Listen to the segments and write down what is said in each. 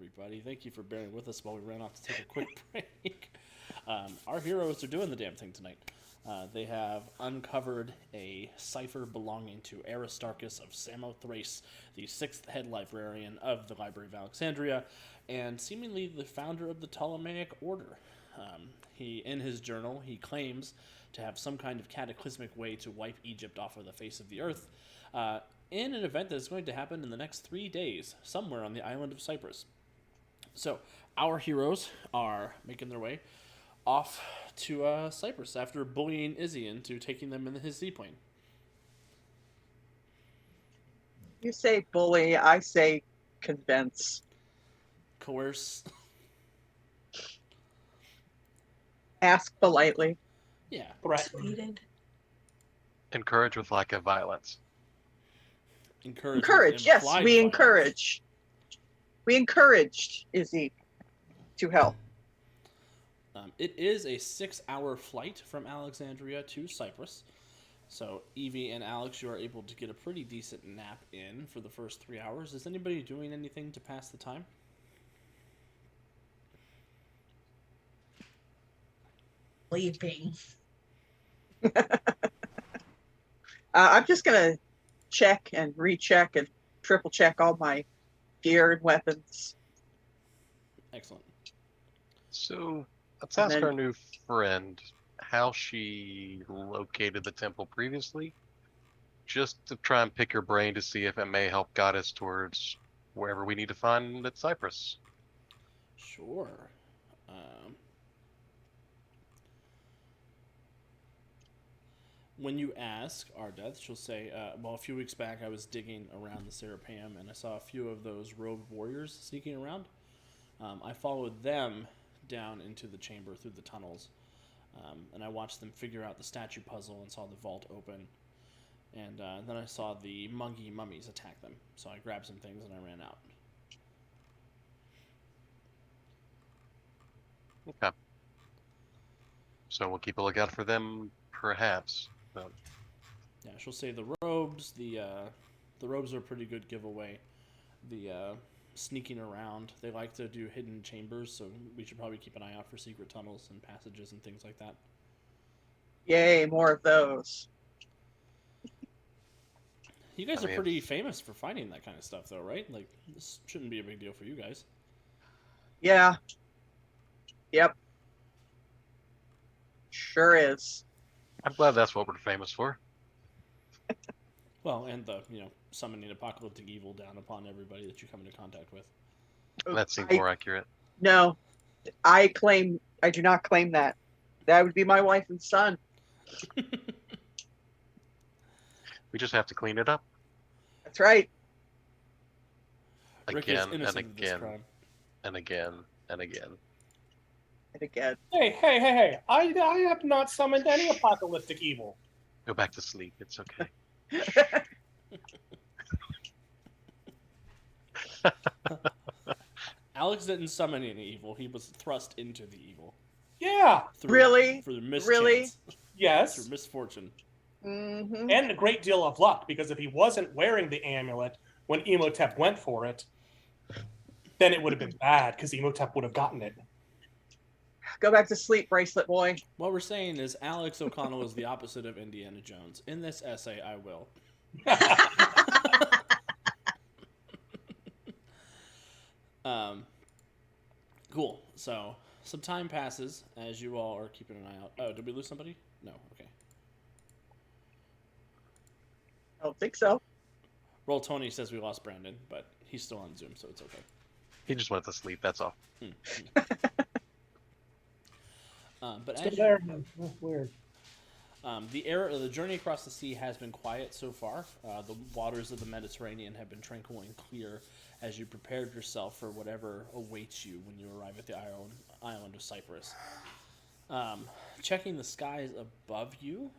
everybody. Thank you for bearing with us while we ran off to take a quick break. Our heroes are doing the damn thing tonight. They have uncovered a cipher belonging to Aristarchus of Samothrace, the sixth head librarian of the Library of Alexandria, and seemingly the founder of the Ptolemaic Order. In his journal, he claims to have some kind of cataclysmic way to wipe Egypt off of the face of the earth, in an event that is going to happen in the next 3 days, somewhere on the island of Cyprus. So, our heroes are making their way off to Cyprus after bullying Izzy into taking them in his seaplane. You say bully, I say convince. Coerce. Ask politely. Yeah. Persuaded. Encourage with lack of violence. Encourage, yes, we encourage. We encouraged Izzy to help. It is a 6-hour flight from Alexandria to Cyprus. So, Evie and Alex, you are able to get a pretty decent nap in for the first 3 hours. Is anybody doing anything to pass the time? Sleeping. I'm just going to check and recheck and triple check all my gear and weapons. Excellent. So, let's And ask then- our new friend how she located the temple previously, just to try and pick her brain to see if it may help guide us towards wherever we need to find at Cyprus. Sure. When you ask Ardeth, she'll say, well, a few weeks back I was digging around the Serapeum and I saw a few of those robed warriors sneaking around. I followed them down into the chamber through the tunnels, and I watched them figure out the statue puzzle and saw the vault open. And then I saw the Mungi mummies attack them, so I grabbed some things and I ran out. Okay. So we'll keep a lookout for them, perhaps. Yeah, she'll say the robes. The robes are a pretty good giveaway. The sneaking around, they like to do hidden chambers, so we should probably keep an eye out for secret tunnels and passages and things like that. Yay, more of those. You guys are pretty famous for finding that kind of stuff, though, right? Like, this shouldn't be a big deal for you guys. Yeah. Yep. Sure is. I'm glad that's what we're famous for. Well, and the, summoning apocalyptic evil down upon everybody that you come into contact with. That seems more accurate. No, I do not claim that. That would be my wife and son. We just have to clean it up. That's right. Rick is Again and innocent of this again crime. and again and again. And again. Hey. I have not summoned any apocalyptic evil. Go back to sleep. It's okay. Alex didn't summon any evil. He was thrust into the evil. Yeah. Really? For the mischance. Really? Yes. Through misfortune. Mm-hmm. And a great deal of luck, because if he wasn't wearing the amulet when Emotep went for it, then it would have been bad, because Emotep would have gotten it. Go back to sleep, bracelet boy. What we're saying is Alex O'Connell is the opposite of Indiana Jones. In this essay, I will. Cool. So, some time passes as you all are keeping an eye out. Oh, did we lose somebody? No. Okay. I don't think so. Roll 20 says we lost Brandon, but he's still on Zoom, so it's okay. He just went to sleep. That's all. But Still as there? Weird. the journey across the sea has been quiet so far. The waters of the Mediterranean have been tranquil and clear as you prepared yourself for whatever awaits you when you arrive at the island of Cyprus. Checking the skies above you,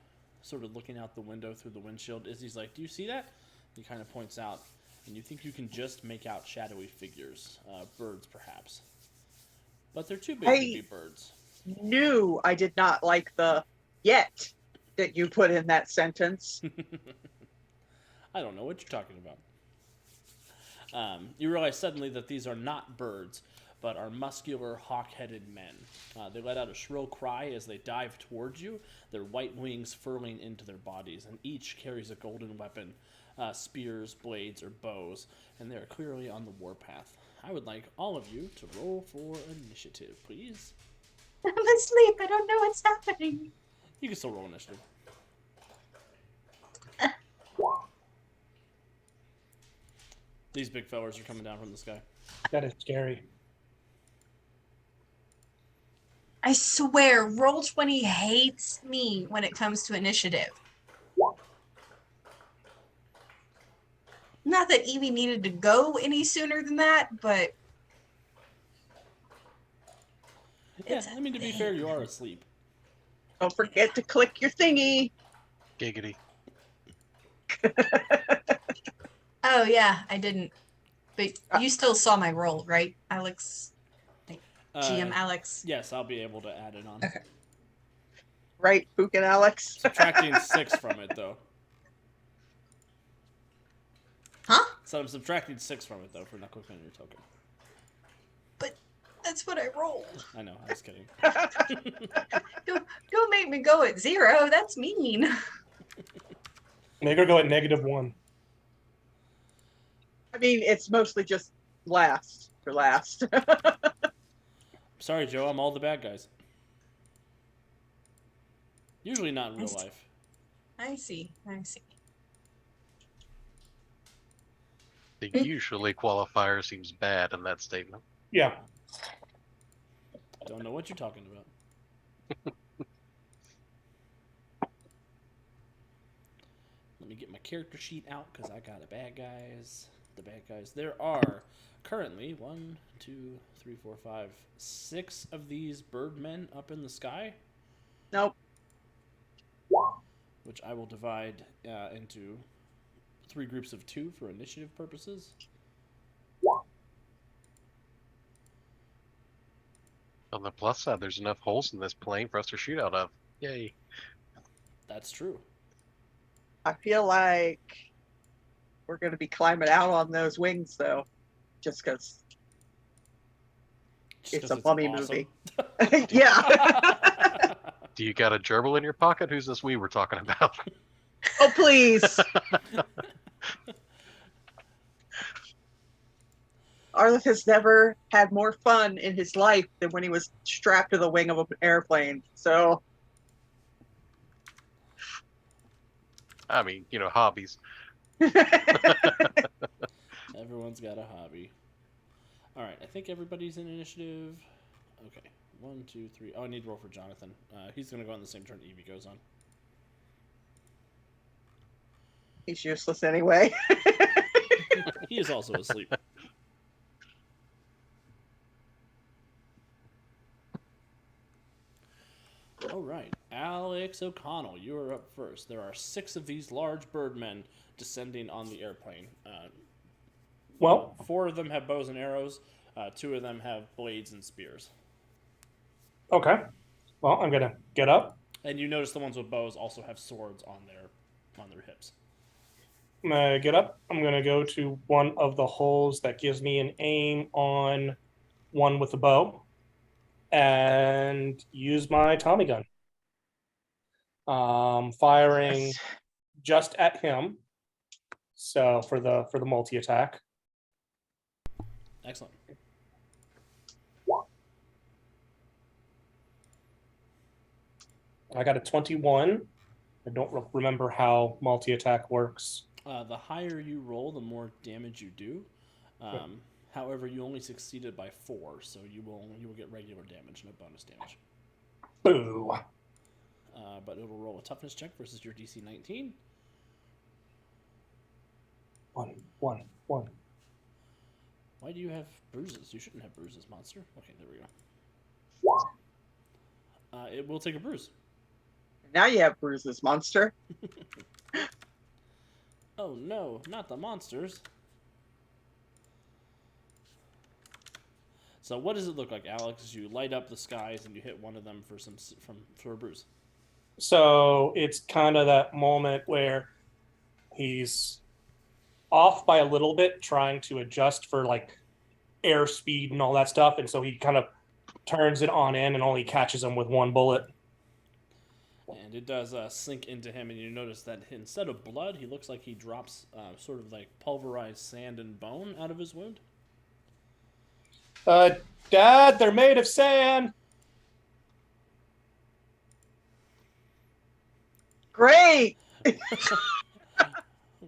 sort of looking out the window through the windshield, Izzy's like, "Do you see that?" He kind of points out, and you think you can just make out shadowy figures, birds perhaps, but they're too big to be birds. Knew I did not like the yet that you put in that sentence. I don't know what you're talking You realize suddenly that these are not birds, but are muscular, hawk-headed men. They let out a shrill cry as they dive towards you, their white wings furling into their bodies, and each carries a golden weapon, spears, blades, or bows, and they are clearly on the warpath. I would like all of you to roll for initiative, please. I'm asleep. I don't know what's happening. You can still roll initiative. These big fellas are coming down from the sky. That is scary. I swear, Roll20 hates me when it comes to initiative. Not that Evie needed to go any sooner than that, but Yeah, it's a I mean, to be thing. fair, you are asleep. Don't forget to click your thingy. Giggity. Oh yeah, I didn't. But you still saw my roll, right, Alex? GM Alex. Yes, I'll be able to add it on. Okay. Right, Book and Alex? Subtracting 6 from it, though. Huh? So I'm subtracting 6 from it, though, for not clicking on your token. But that's what I rolled. I know, I was kidding. Don't make me go at 0. That's mean. Make her go at -1. I mean, it's mostly just last for last. Sorry, Joe, I'm all the bad guys. Usually not in real life. I see. The usually qualifier seems bad in that statement. Yeah. Don't know what you're talking about. Let me get my character sheet out because I got the bad guys. There are currently 1, 2, 3, 4, 5, 6 of these birdmen up in the sky, Nope. which I will divide into 3 groups of 2 for initiative purposes. On the plus side, there's enough holes in this plane for us to shoot out of. Yay. That's true. I feel like we're going to be climbing out on those wings, though, just because Just it's 'cause a bummy awesome. movie. Yeah. Do you got a gerbil in your pocket? Who's this we were talking about? Oh, please. Arliff has never had more fun in his life than when he was strapped to the wing of an airplane. So, I mean, hobbies. Everyone's got a hobby. All right, I think everybody's in initiative. Okay, 1, 2, 3. Oh, I need to roll for Jonathan. He's going to go on the same turn Evie goes on. he's useless anyway. He is also asleep. All right, Alex O'Connell, you are up first. There are 6 of these large birdmen descending on the airplane. Well, 4 of them have bows and arrows. 2 of them have blades and spears. okay. Well, I'm gonna get up. And you notice the ones with bows also have swords on their hips. I'm gonna get up. I'm gonna go to one of the holes that gives me an aim on one with the bow, and use my Tommy gun. Firing Yes. just at him. So for the multi attack. Excellent. I got a 21. I don't remember how multi attack works. The higher you roll, the more damage you do. However, you only succeeded by 4, so you will get regular damage, no bonus damage. Boo. But it'll roll a toughness check versus your DC 19. 1, 1, 1. Why do you have bruises? You shouldn't have bruises, monster. Okay, there we go. It will take a bruise. Now you have bruises, monster. Oh no, not the monsters. So what does it look like, Alex, as you light up the skies and you hit one of them for a bruise? So it's kind of that moment where he's off by a little bit, trying to adjust for like airspeed and all that stuff, and so he kind of turns it on in and only catches him with one bullet. And it does sink into him, and you notice that instead of blood, he looks like he drops sort of like pulverized sand and bone out of his wound. Dad, they're made of sand. Great.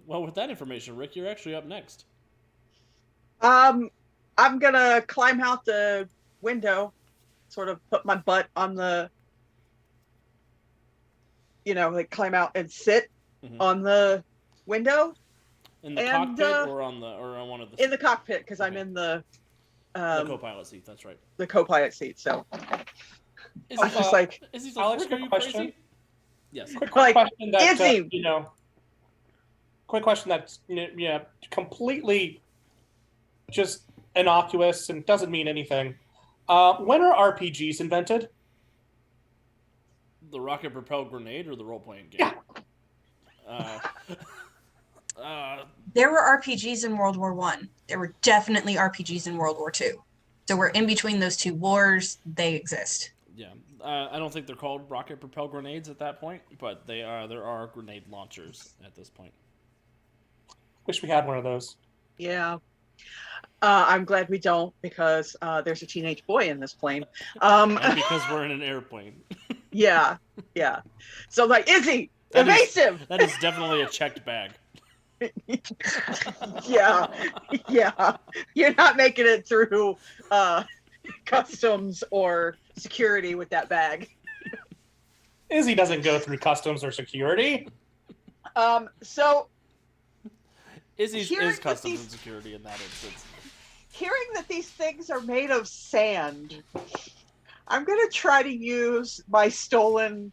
Well, with that information, Rick, you're actually up next. I'm gonna climb out the window, sort of put my butt on the, like climb out and sit on the window. In the cockpit or on one of the in the cockpit, because I'm in the co-pilot seat. That's right. The co-pilot seat. So Is I'm he, just like, is he Alex, Rick, are you question? crazy? Yes. Quick Like, question that is he? Quick question that's completely just innocuous and doesn't mean anything. When are RPGs invented? The rocket propelled grenade or the role playing game? Yeah. There were RPGs in World War One. There were definitely RPGs in World War Two. So we're in between those two wars. They exist. Yeah. I don't think they're called rocket propelled grenades at that point, but they are. There are grenade launchers at this point. Wish we had one of those. Yeah. I'm glad we don't, because there's a teenage boy in this plane. And because we're in an airplane. Yeah. So I'm like, Izzy, evasive. That is definitely a checked bag. Yeah. You're not making it through customs or security with that bag. Izzy doesn't go through customs or security. So Izzy's hearing is that customs these- and security in that instance. hearing that these things are made of sand, I'm gonna try to use my stolen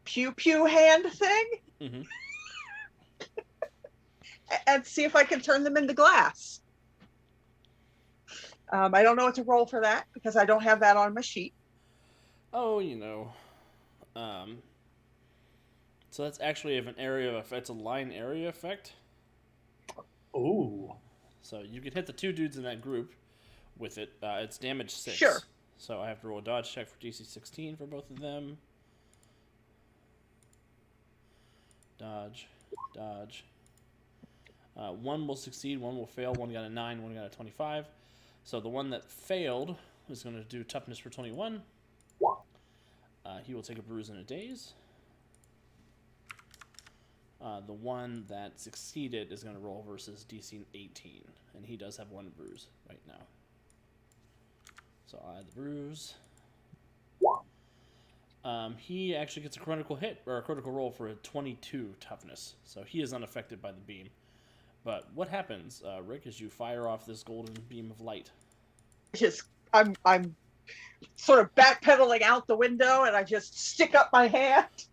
pew pew hand thing Mm-hmm. and see if I can turn them into glass. I don't know what to roll for that because I don't have that on my sheet. Oh, so that's actually an area of it's a line area effect. Ooh. So you can hit the two dudes in that group with it. It's damage 6. Sure. So I have to roll a dodge check for DC 16 for both of them. Dodge. One will succeed, one will fail. One got a 9, one got a 25. So the one that failed is going to do toughness for 21. He will take a bruise and a daze. The one that succeeded is going to roll versus DC 18, and he does have one bruise right now. So I'll add the bruise. He actually gets a critical hit, or a critical roll for a 22 toughness, so he is unaffected by the beam. But what happens, Rick, as you fire off this golden beam of light? I'm sort of backpedaling out the window, and I just stick up my hand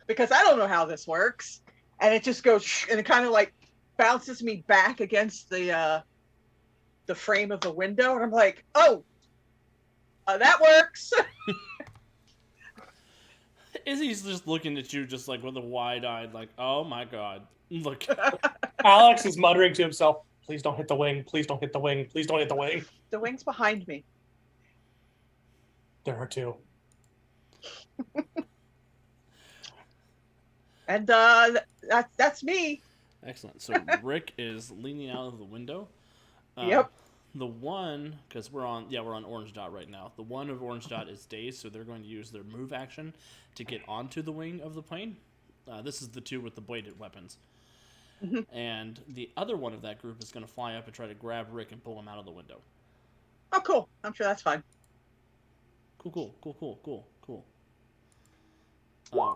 because I don't know how this works, and it just goes and it kind of like bounces me back against the frame of the window, and I'm like, oh, that works. Izzy's just looking at you, just like with a wide-eyed, like, oh my god, look. Alex is muttering to himself, please don't hit the wing, please don't hit the wing, please don't hit the wing. The wing's behind me. There are two. And that's me. Excellent. So Rick is leaning out of the window. Yep. The one, because we're on orange dot right now. The one of orange dot is dazed, so they're going to use their move action to get onto the wing of the plane. This is the two with the bladed weapons. Mm-hmm. And the other one of that group is going to fly up and try to grab Rick and pull him out of the window. Oh, cool. I'm sure that's fine. Cool.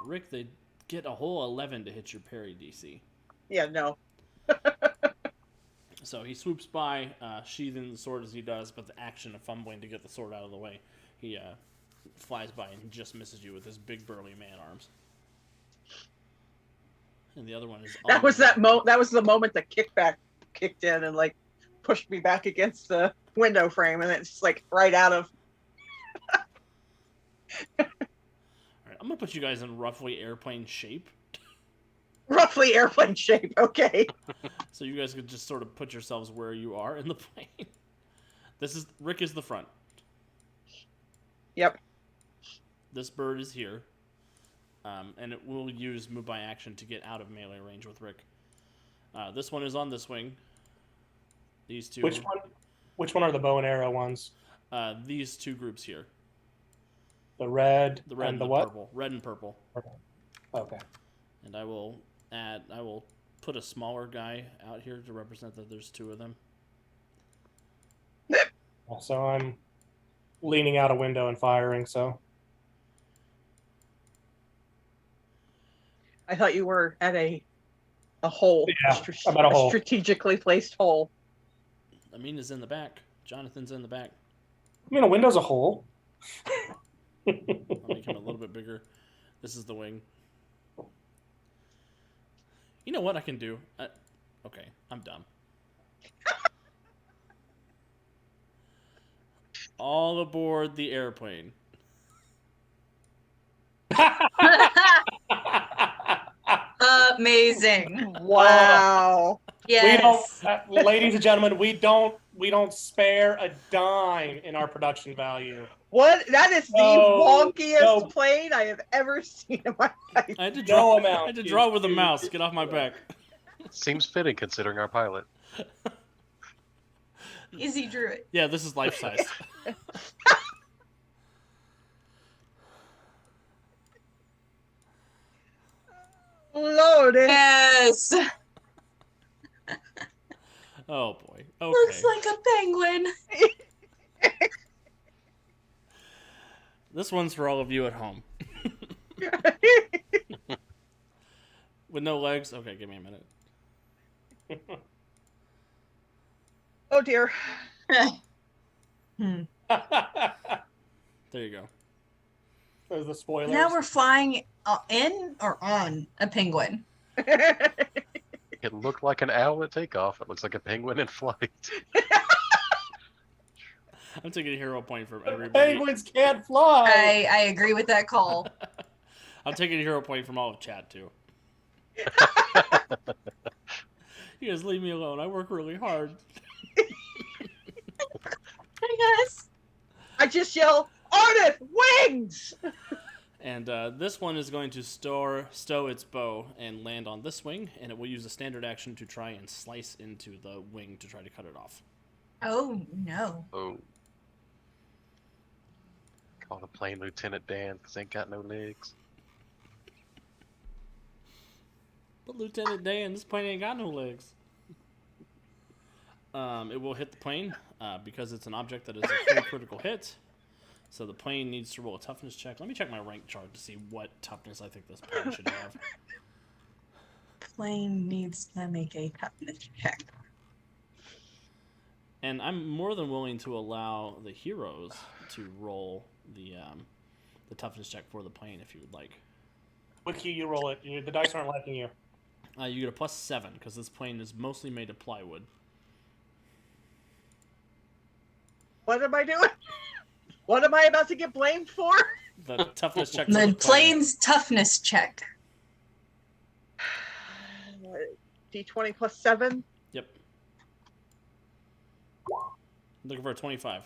Rick, they get a whole 11 to hit your parry DC. Yeah, no. So he swoops by, sheathing the sword as he does, but the action of fumbling to get the sword out of the way, he flies by and just misses you with his big burly man arms. And the other one is That was the moment the kickback kicked in and like pushed me back against the window frame, and it's like right out of. All right, I'm gonna put you guys in roughly airplane shape. Roughly airplane shape. Okay. So you guys could just sort of put yourselves where you are in the plane. Rick is the front. Yep. This bird is here. And it will use move by action to get out of melee range with Rick. This one is on this wing. These two. Which one? Which one are the bow and arrow ones? These two groups here. The red, The red and the the what? purple. Red and purple. Okay. And I will put a smaller guy out here to represent that there's two of them. So I'm leaning out a window and firing. So I thought you were at a hole. Yeah, I'm at a hole. Strategically placed hole. Amina's in the back. Jonathan's in the back. I mean, a window's a hole. I'll make him a little bit bigger. This is the wing. You know what I can do? Okay, I'm dumb. All aboard the airplane. Amazing. Wow. Yes. We don't, ladies and gentlemen, we don't spare a dime in our production value. What? That is the No, wonkiest no. plane I have ever seen in my life. I had to No draw. amount I had to is draw with a too mouse. Get off my back. Seems fitting considering our pilot. Izzy drew it. Yeah, this is life size. Loaded. Yes. Oh boy. Okay. Looks like a penguin. This one's for all of you at home. With no legs? Okay, give me a minute. Oh dear. Hmm. There you go. Those are the spoilers. Now we're flying in or on a penguin. It looked like an owl at takeoff. It looks like a penguin in flight. I'm taking a hero point from everybody. Penguins can't fly. I agree with that call. I'm taking a hero point from all of chat too. You guys leave me alone. I work really hard. Yes. I just yell, Artith, wings! And this one is going to stow its bow and land on this wing, and it will use a standard action to try and slice into the wing to try to cut it off. Oh no. Oh. Call the plane Lieutenant Dan because ain't got no legs. But Lieutenant Dan, this plane ain't got no legs. It will hit the plane because it's an object that is a full critical hit. So the plane needs to roll a toughness check. Let me check my rank chart to see what toughness I think this plane should have. Plane needs to make a toughness check. And I'm more than willing to allow the heroes to roll the toughness check for the plane if you would like. What key you roll it? The dice aren't liking you. You get a +7 because this plane is mostly made of plywood. What am I doing? What am I about to get blamed for? The toughness check. For The the plane's toughness check. D20 plus 7. Yep. Looking for a 25.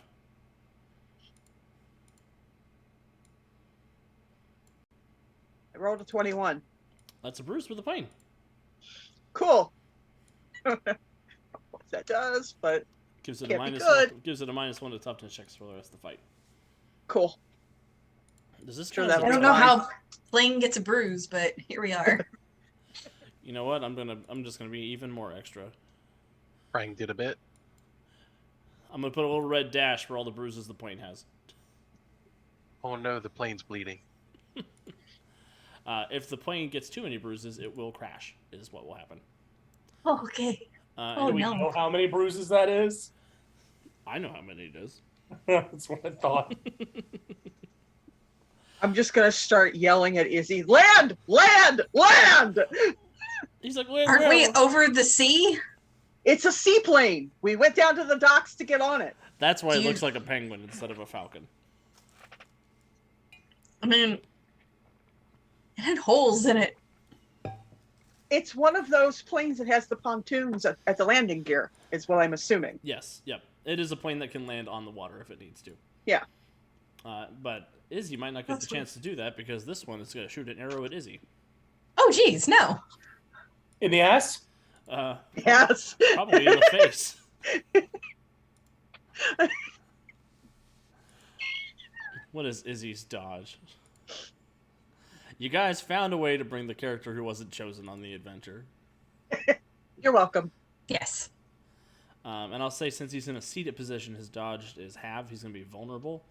I rolled a 21. That's a bruise for the plane. Cool. What that does, but Gives it Can't a be minus. good. Gives it a -1 to toughness checks for the rest of the fight. cool. Does this Sure, translate- that I don't know how plane gets a bruise, but here we are. You know what? I'm just gonna be even more extra. Frank did a bit. I'm gonna put a little red dash for all the bruises the plane has. Oh no, the plane's bleeding. If the plane gets too many bruises, it will crash. Is what will happen. Okay. Oh, And Do we no. know how many bruises that is? I know how many it is. That's what I thought. I'm just going to start yelling at Izzy, land, land, land! He's like, wait, Aren't we over the sea? It's a seaplane. We went down to the docks to get on it. That's why it Do you- looks like a penguin instead of a falcon. I mean, it had holes in it. It's one of those planes that has the pontoons at the landing gear, is what I'm assuming. Yes, yep. It is a plane that can land on the water if it needs to. Yeah. But Izzy might not get That's the chance to do that because this one is going to shoot an arrow at Izzy. Oh, geez, no. In the ass? Yes. Probably in the face. What is Izzy's dodge? You guys found a way to bring the character who wasn't chosen on the adventure. You're welcome. Yes. And I'll say, since he's in a seated position, his dodge is halved. He's going to be vulnerable.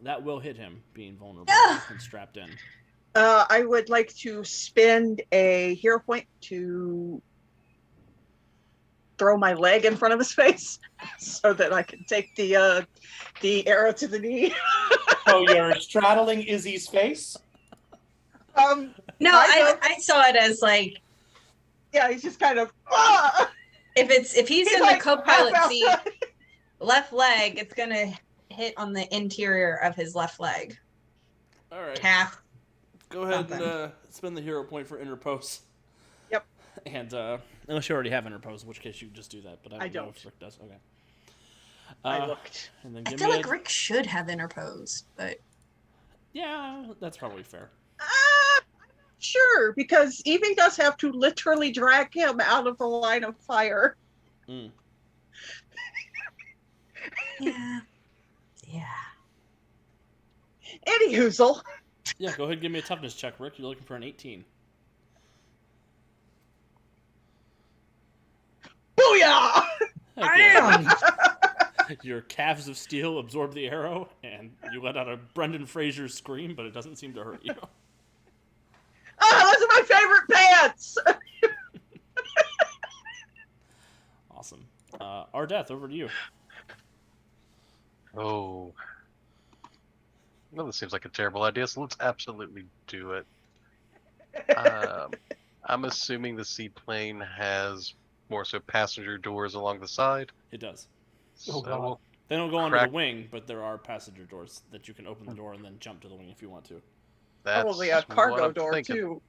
That will hit him, being vulnerable and strapped in. I would like to spend a hero point to throw my leg in front of his face so that I can take the arrow to the knee. So you're straddling Izzy's face? No, I saw it as like, yeah, he's just kind of if he's in like the co-pilot half seat, outside. left leg, it's gonna hit on the interior of his left leg. All right. Half. Go ahead Something. and spend the hero point for interpose. Yep. And unless you already have interpose, in which case you can just do that. But I don't know if Rick does. Okay. I looked. And then I give feel me like Rick should have interposed, but Yeah, that's probably fair. I'm not sure, because Evie does have to literally drag him out of the line of fire. Mm. yeah. Any hoozle. Yeah, go ahead and give me a toughness check, Rick. You're looking for an 18. Booyah! Heck yeah. Your calves of steel absorb the arrow, and you let out a Brendan Fraser scream, but it doesn't seem to hurt you. Oh, those are my favorite pants! Awesome. Ardeth, over to you. Oh. Well, this seems like a terrible idea, so let's absolutely do it. I'm assuming the seaplane has more so passenger doors along the side. It does. Oh, So God. we'll They don't go under Crack- the wing, but there are passenger doors that you can open the door and then jump to the wing if you want to. that's Probably a what cargo I'm door, thinking. too.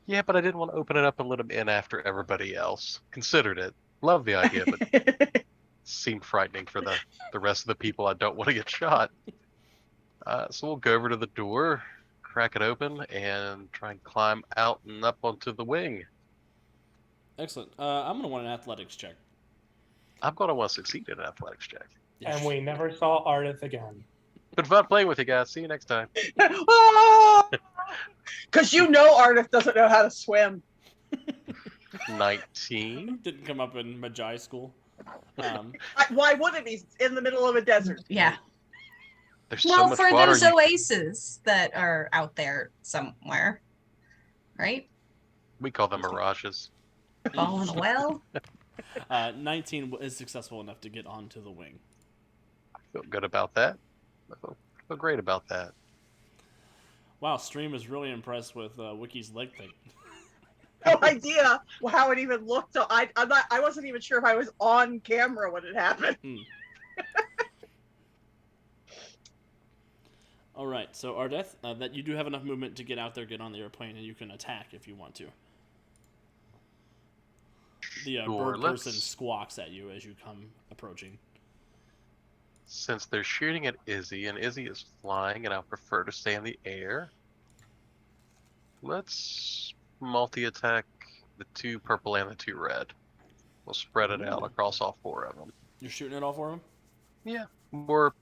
Yeah, but I didn't want to open it up and let him in after everybody else. Considered it. Love the idea, but seemed frightening for the rest of the people I don't want to get shot. So we'll go over to the door, crack it open, and try and climb out and up onto the wing. Excellent. I'm going to want an athletics check. I'm going to want to succeed in an athletics check. Yes. And we never saw Ardith again. Been fun playing with you guys. See you next time. Because you know Ardith doesn't know how to swim. 19. Didn't come up in Magi school. Why wouldn't he? In the middle of a desert. Yeah. There's so Well, much for water. those oases that are out there somewhere, right? We call them mirages. All in a well. 19 is successful enough to get onto the wing. I feel good about that. I feel great about that. Wow, Stream is really impressed with Wiki's leg thing. No idea how it even looked. So I wasn't even sure if I was on camera when it happened. All right, so Ardeth, that you do have enough movement to get out there, get on the airplane, and you can attack if you want to. The Sure, bird let's- person squawks at you as you come approaching. Since they're shooting at Izzy, and Izzy is flying, and I'll prefer to stay in the air, let's multi-attack the 2 purple and the 2 red. We'll spread it out Ooh. across all 4 of them. You're shooting it all for him? Yeah. Or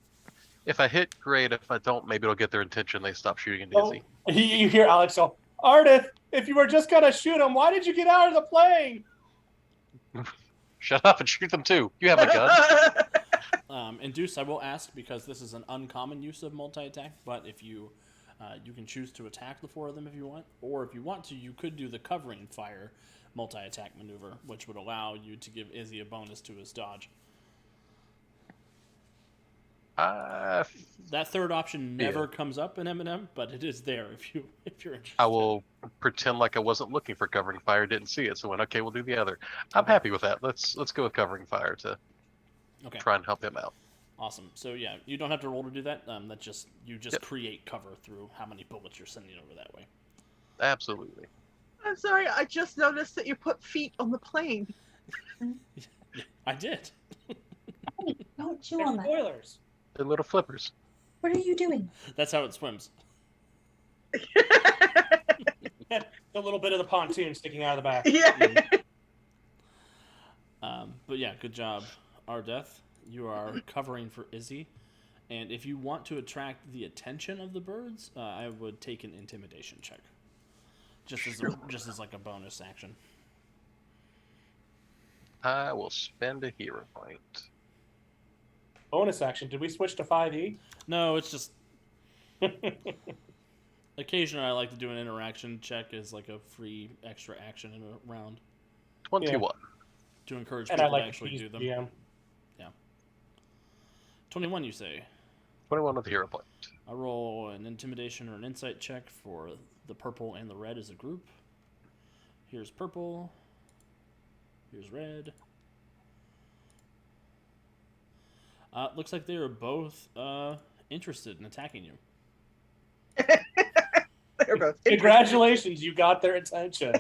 if I hit, great. If I don't, maybe it'll get their attention. They stop shooting at Oh, Izzy. you hear Alex go, Ardith, if you were just going to shoot him, why did you get out of the plane? Shut up and shoot them too. You have a gun. And Deuce, I will ask, because this is an uncommon use of multi-attack, but if you you can choose to attack the 4 of them if you want, or if you want to, you could do the covering fire multi-attack maneuver, which would allow you to give Izzy a bonus to his dodge. That third option never comes up in M&M, but it is there if you're interested. I will pretend like I wasn't looking for covering fire, didn't see it, so went, okay, we'll do the other. I'm happy with that. Let's go with covering fire to Okay. try and help him out. Awesome. So yeah, you don't have to roll to do that. You just Yep. create cover through how many bullets you're sending over that way. Absolutely. I'm sorry, I just noticed that you put feet on the plane. I did. Hey, don't chew They're on that. spoilers. They're little flippers. What are you doing? That's how it swims. A little bit of the pontoon sticking out of the back. Yeah. But yeah, good job, Ardeth. You are covering for Izzy. And if you want to attract the attention of the birds, I would take an intimidation check. Just as like a bonus action. I will spend a hero point. Bonus action. Did we switch to 5e? No, it's just occasionally I like to do an interaction check as like a free extra action in a round 21. to encourage And I people to like actually to do them. GM. 21, you say. 21 with a hero point. I roll an intimidation or an insight check for the purple and the red as a group. Here's purple. Here's red. Looks like they are both interested in attacking you. They're both interested. Congratulations, you got their attention.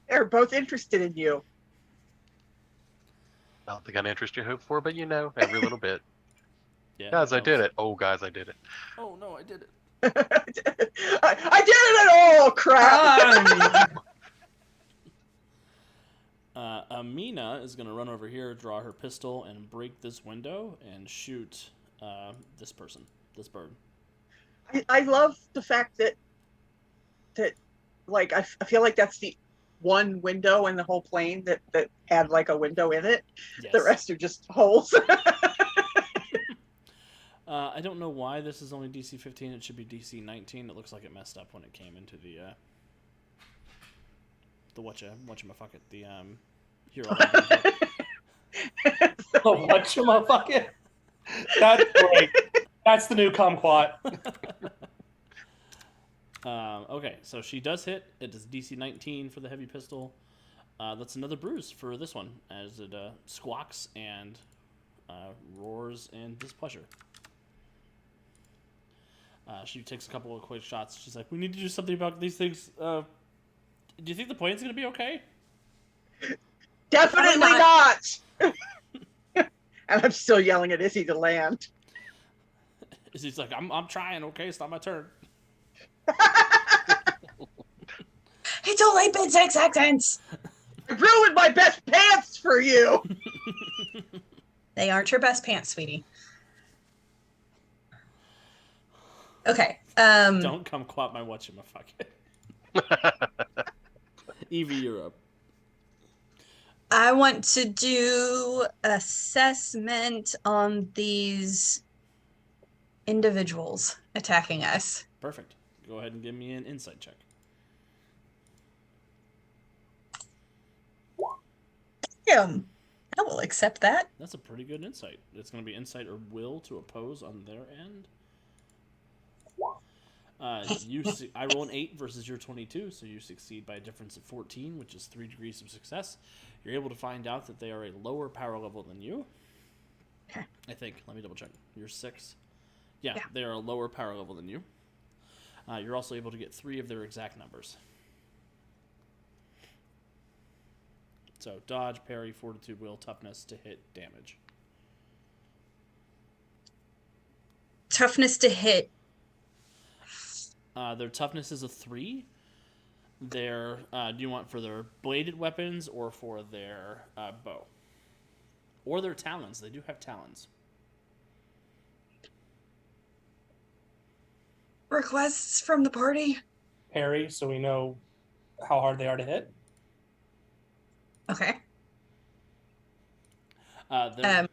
They're both interested in you. I don't think I'd interest you hope for, but you know, every little bit. Yeah, Guys, I that did was- it. Oh, guys, I did it. Oh no, I did it. I did it at all, crap. Amina is going to run over here, draw her pistol, and break this window and shoot this person, this bird. I love the fact that like I feel like that's the one window in the whole plane that had like a window in it. Yes. The rest are just holes. I don't know why this is only DC 15. It should be DC 19. It looks like it messed up when it came into the whatchamafucket, the hero. Oh, whatchamaffucket? That's great. That's the new kumquat. Okay, so she does hit. It is DC 19 for the heavy pistol. That's another bruise for this one as it squawks and roars in displeasure. She takes a couple of quick shots. She's like, "We need to do something about these things. Do you think the plane's gonna be okay?" Definitely Probably not. And I'm still yelling at Izzy to land. He's like, "I'm trying. Okay, it's not my turn." It's only been 6 seconds. I ruined my best pants for you. They aren't your best pants, sweetie. Okay. Don't come quat my whatchamafucket. Evie, you're up. I want to do assessment on these individuals attacking us. Perfect. Go ahead and give me an insight check. I will accept that. That's a pretty good insight. It's going to be insight or will to oppose on their end. I roll an 8 versus your 22, so you succeed by a difference of 14, which is 3 degrees of success. You're able to find out that they are a lower power level than you. Okay. I think. Let me double check. You're 6. Yeah, Yeah. they are a lower power level than you. You're also able to get 3 of their exact numbers. So, dodge, parry, fortitude, will, toughness to hit, damage. Toughness to hit. Their toughness is a 3. Their do you want for their bladed weapons or for their bow? Or their talons. They do have talons. Requests from the party. Parry, so we know how hard they are to hit. Okay. Their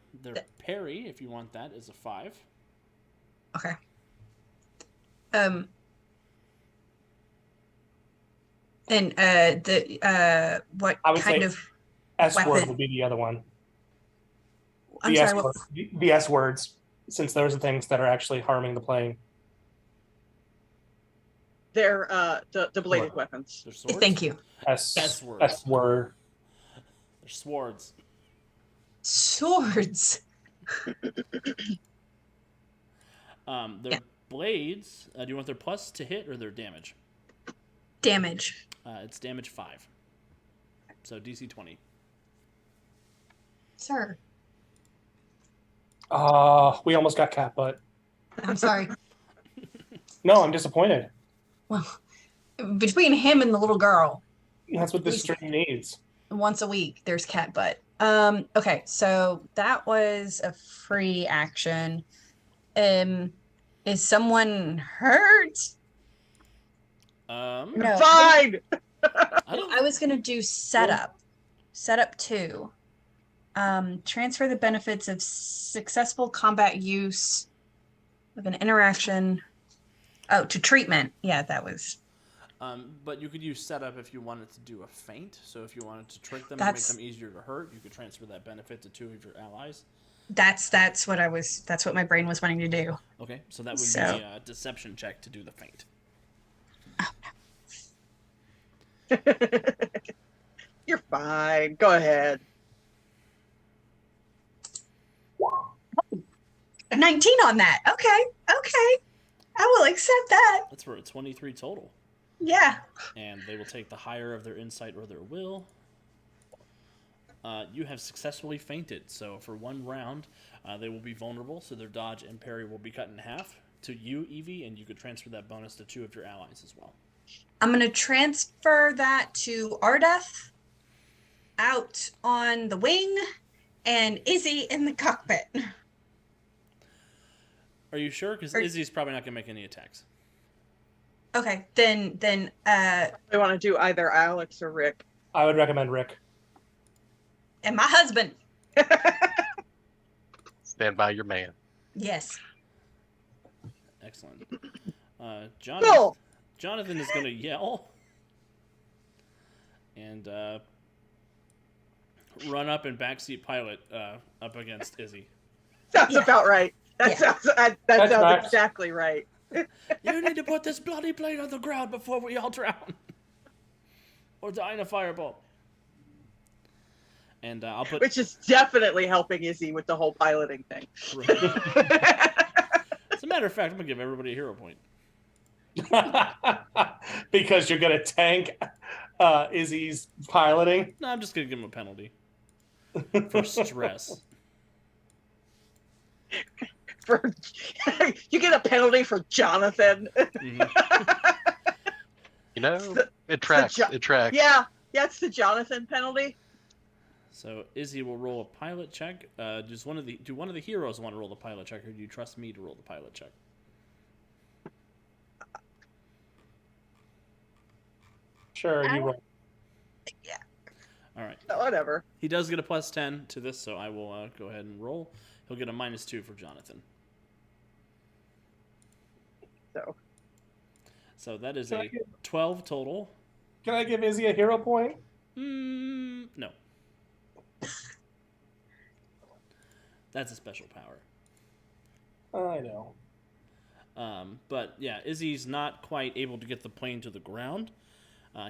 parry, if you want that, is a 5. Okay. And what I would kind say of S word weapon? would be the other one. I'm The sorry, S what, word, the S words, since those are things that are actually harming the plane. They're the bladed weapons. They're swords. thank you. S words. S word. They're swords. Swords. Their blades. Do you want their plus to hit or their damage? Damage. It's damage 5. So DC 20. Sir, We almost got cat butt. I'm sorry. No, I'm disappointed. Well, between him and the little girl, That's what this stream needs. once a week, there's cat butt. Okay, so that was a free action. Is someone hurt? No. Fine. I was gonna do setup. Setup 2. Transfer the benefits of successful combat use of an interaction. Oh, to treatment. Yeah, that was. But you could use setup if you wanted to do a feint. So if you wanted to trick them That's- and make them easier to hurt, you could transfer that benefit to 2 of your allies. That's what my brain was wanting to do. Okay, so that would So- be a deception check to do the feint. You're fine. Go ahead. 19 on that. Okay. I will accept that. That's for a 23 total. Yeah. And they will take the higher of their insight or their will. You have successfully feinted, so for 1 round, they will be vulnerable, so their dodge and parry will be cut in half to you, Evie, and you could transfer that bonus to 2 of your allies as well. I'm going to transfer that to Ardeth out on the wing and Izzy in the cockpit. Are you sure? Because Or- Izzy's probably not going to make any attacks. Okay, then They want to do either Alex or Rick. I would recommend Rick. and my husband. Stand by your man. Yes. Excellent. Jonathan, Bill! Jonathan is going to yell and run up and backseat pilot up against Izzy. Sounds Yeah. about right. That Yeah. sounds that That's sounds nice. exactly right. You need to put this bloody plane on the ground before we all drown. Or die in a fireball. And I'll put... Which is definitely helping Izzy with the whole piloting thing. As a matter of fact, I'm going to give everybody a hero point. Because you're gonna tank Izzy's piloting. No, I'm just going to give him a penalty. For stress. For you get a penalty for Jonathan. Mhm. You know, it tracks. jo- It tracks. Yeah, it's the Jonathan penalty. So Izzy will roll a pilot check. Do one of the heroes want to roll the pilot check, or do you trust me to roll the pilot check? Sure, you roll. All right. Whatever. He does get a plus 10 to this, so I will go ahead and roll. He'll get a -2 for Jonathan. So that is Can I a get- 12 total. Can I give Izzy a hero point? No. That's a special power. I know. But yeah, Izzy's not quite able to get the plane to the ground.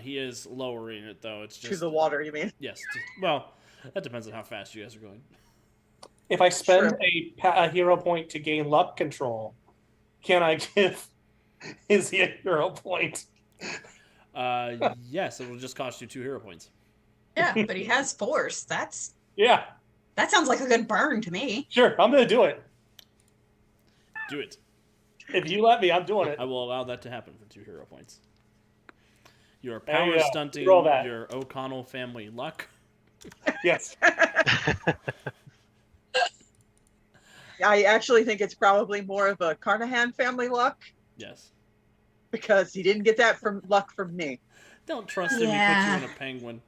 He is lowering it, though. It's just To the water, you mean? Yes. Well, that depends on how fast you guys are going. If I spend Sure. a hero point to gain luck control, can I give Izzy a hero point? Yes, it will just cost you 2 hero points. Yeah, but he has force. That Yeah, sounds like a good burn to me. sure. I'm gonna do it. Do it. If you let me, I'm doing it. I will allow that to happen for 2 hero points. Your There you power go. stunting, Roll that. your O'Connell family luck. Yes. I actually think it's probably more of a Carnahan family luck Yes. because he didn't get that from luck from me. Don't trust him. Yeah. He put you in a penguin.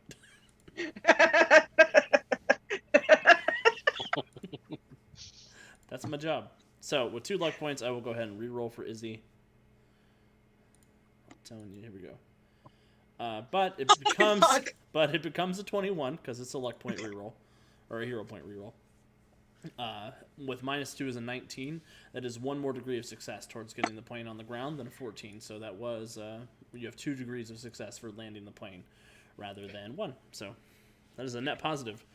That's my job. So with 2 luck points, I will go ahead and re-roll for Izzy. I'm telling you, here we go. But it becomes fuck. a 21 because it's a luck point reroll or a hero point reroll. With -2 is a 19. That is 1 more degree of success towards getting the plane on the ground than a 14. So that was you have 2 degrees of success for landing the plane rather than 1. So that is a net positive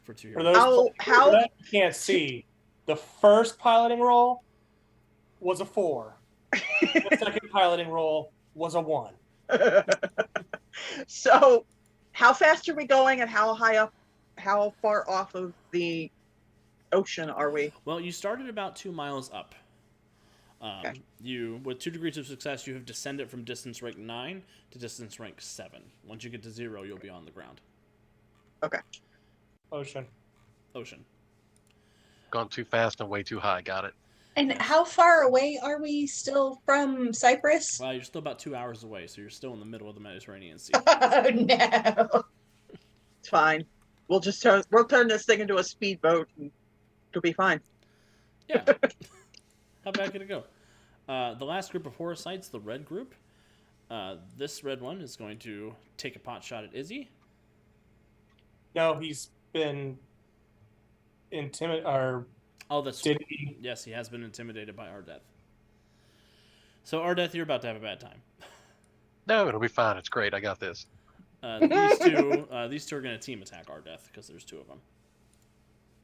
for 2 For heroes. those How- that you can't see, the first piloting roll was a 4. The second piloting roll was a 1. So, how fast are we going, and how far off of the ocean are we? Well, you started about 2 miles up. Okay. You, with 2 degrees of success, you have descended from distance rank 9 to distance rank 7. Once you get to 0, you'll be on the ground. Okay. Ocean. Ocean. Gone too fast and way too high. Got it. And how far away are we still from Cyprus? Well, you're still about 2 hours away, so you're still in the middle of the Mediterranean Sea. Oh no. It's fine. We'll turn this thing into a speedboat, and it'll be fine. Yeah. How bad could it go? The last group of horror sites, the red group. This red one is going to take a pot shot at Izzy. No, he's been intimidated. Or Oh, that's did he? yes, he has been intimidated by Ardeth. So Ardeth, you're about to have a bad time. No, it'll be fine. It's great. I got this. These two are going to team attack Ardeth because there's 2 of them,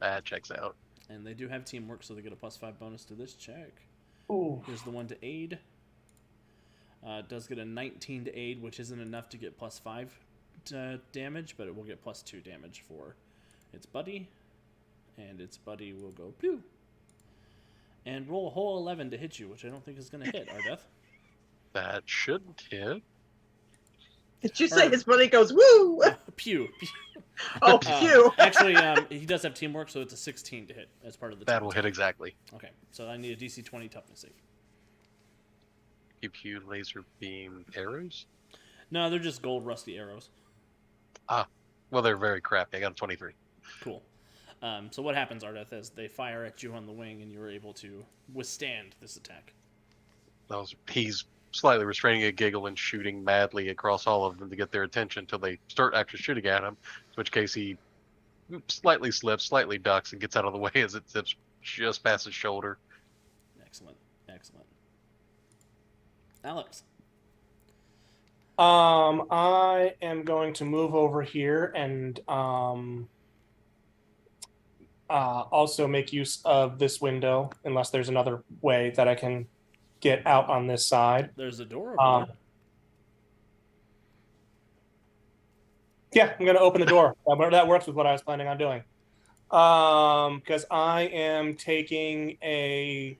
That checks out. and they do have teamwork, so they get a +5 bonus to this check. Ooh. Here's the one to aid. It does get a 19 to aid, which isn't enough to get +5 damage, but it will get +2 damage for its buddy. And its buddy will go pew. And roll a whole 11 to hit you, which I don't think is going to hit, Ardeth. That should hit. Did you say Or- his buddy goes woo? Pew. Oh, pew. Actually, he does have teamwork, so it's a 16 to hit as part of the That team will attack. hit exactly. Okay, so I need a DC 20 toughness save. Pew pew laser beam arrows. No, they're just gold rusty arrows. Well, they're very crappy. I got a 23. Cool. So what happens, Ardeth, is they fire at you on the wing, and you are able to withstand this attack. He's slightly restraining a giggle and shooting madly across all of them to get their attention until they start actually shooting at him, in which case he slightly slips, slightly ducks, and gets out of the way as it zips just past his shoulder. Excellent. Alex. I am going to move over here and also make use of this window, unless there's another way that I can get out on this side. There's a door over there. Yeah, I'm going to open the door. That works with what I was planning on doing. Because I am taking a...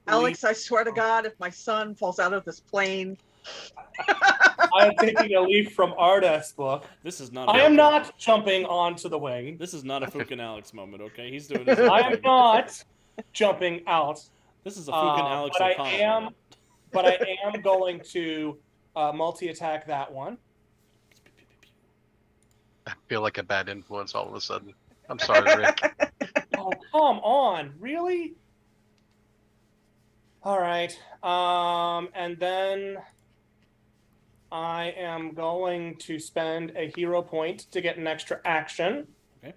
Alex, I swear to God, if my son falls out of this plane. I'm taking a leaf from Ardeth's book. This is not. I am not jumping onto the wing. This is not a Fook and Alex moment, okay? He's doing his own I am thing. not jumping out. This is a Fook and Alex but O'Connell I am, moment. but I am going to multi-attack that one. I feel like a bad influence all of a sudden. I'm sorry, Rick. Oh, come on. Really? All right. And then I am going to spend a hero point to get an extra action. Okay.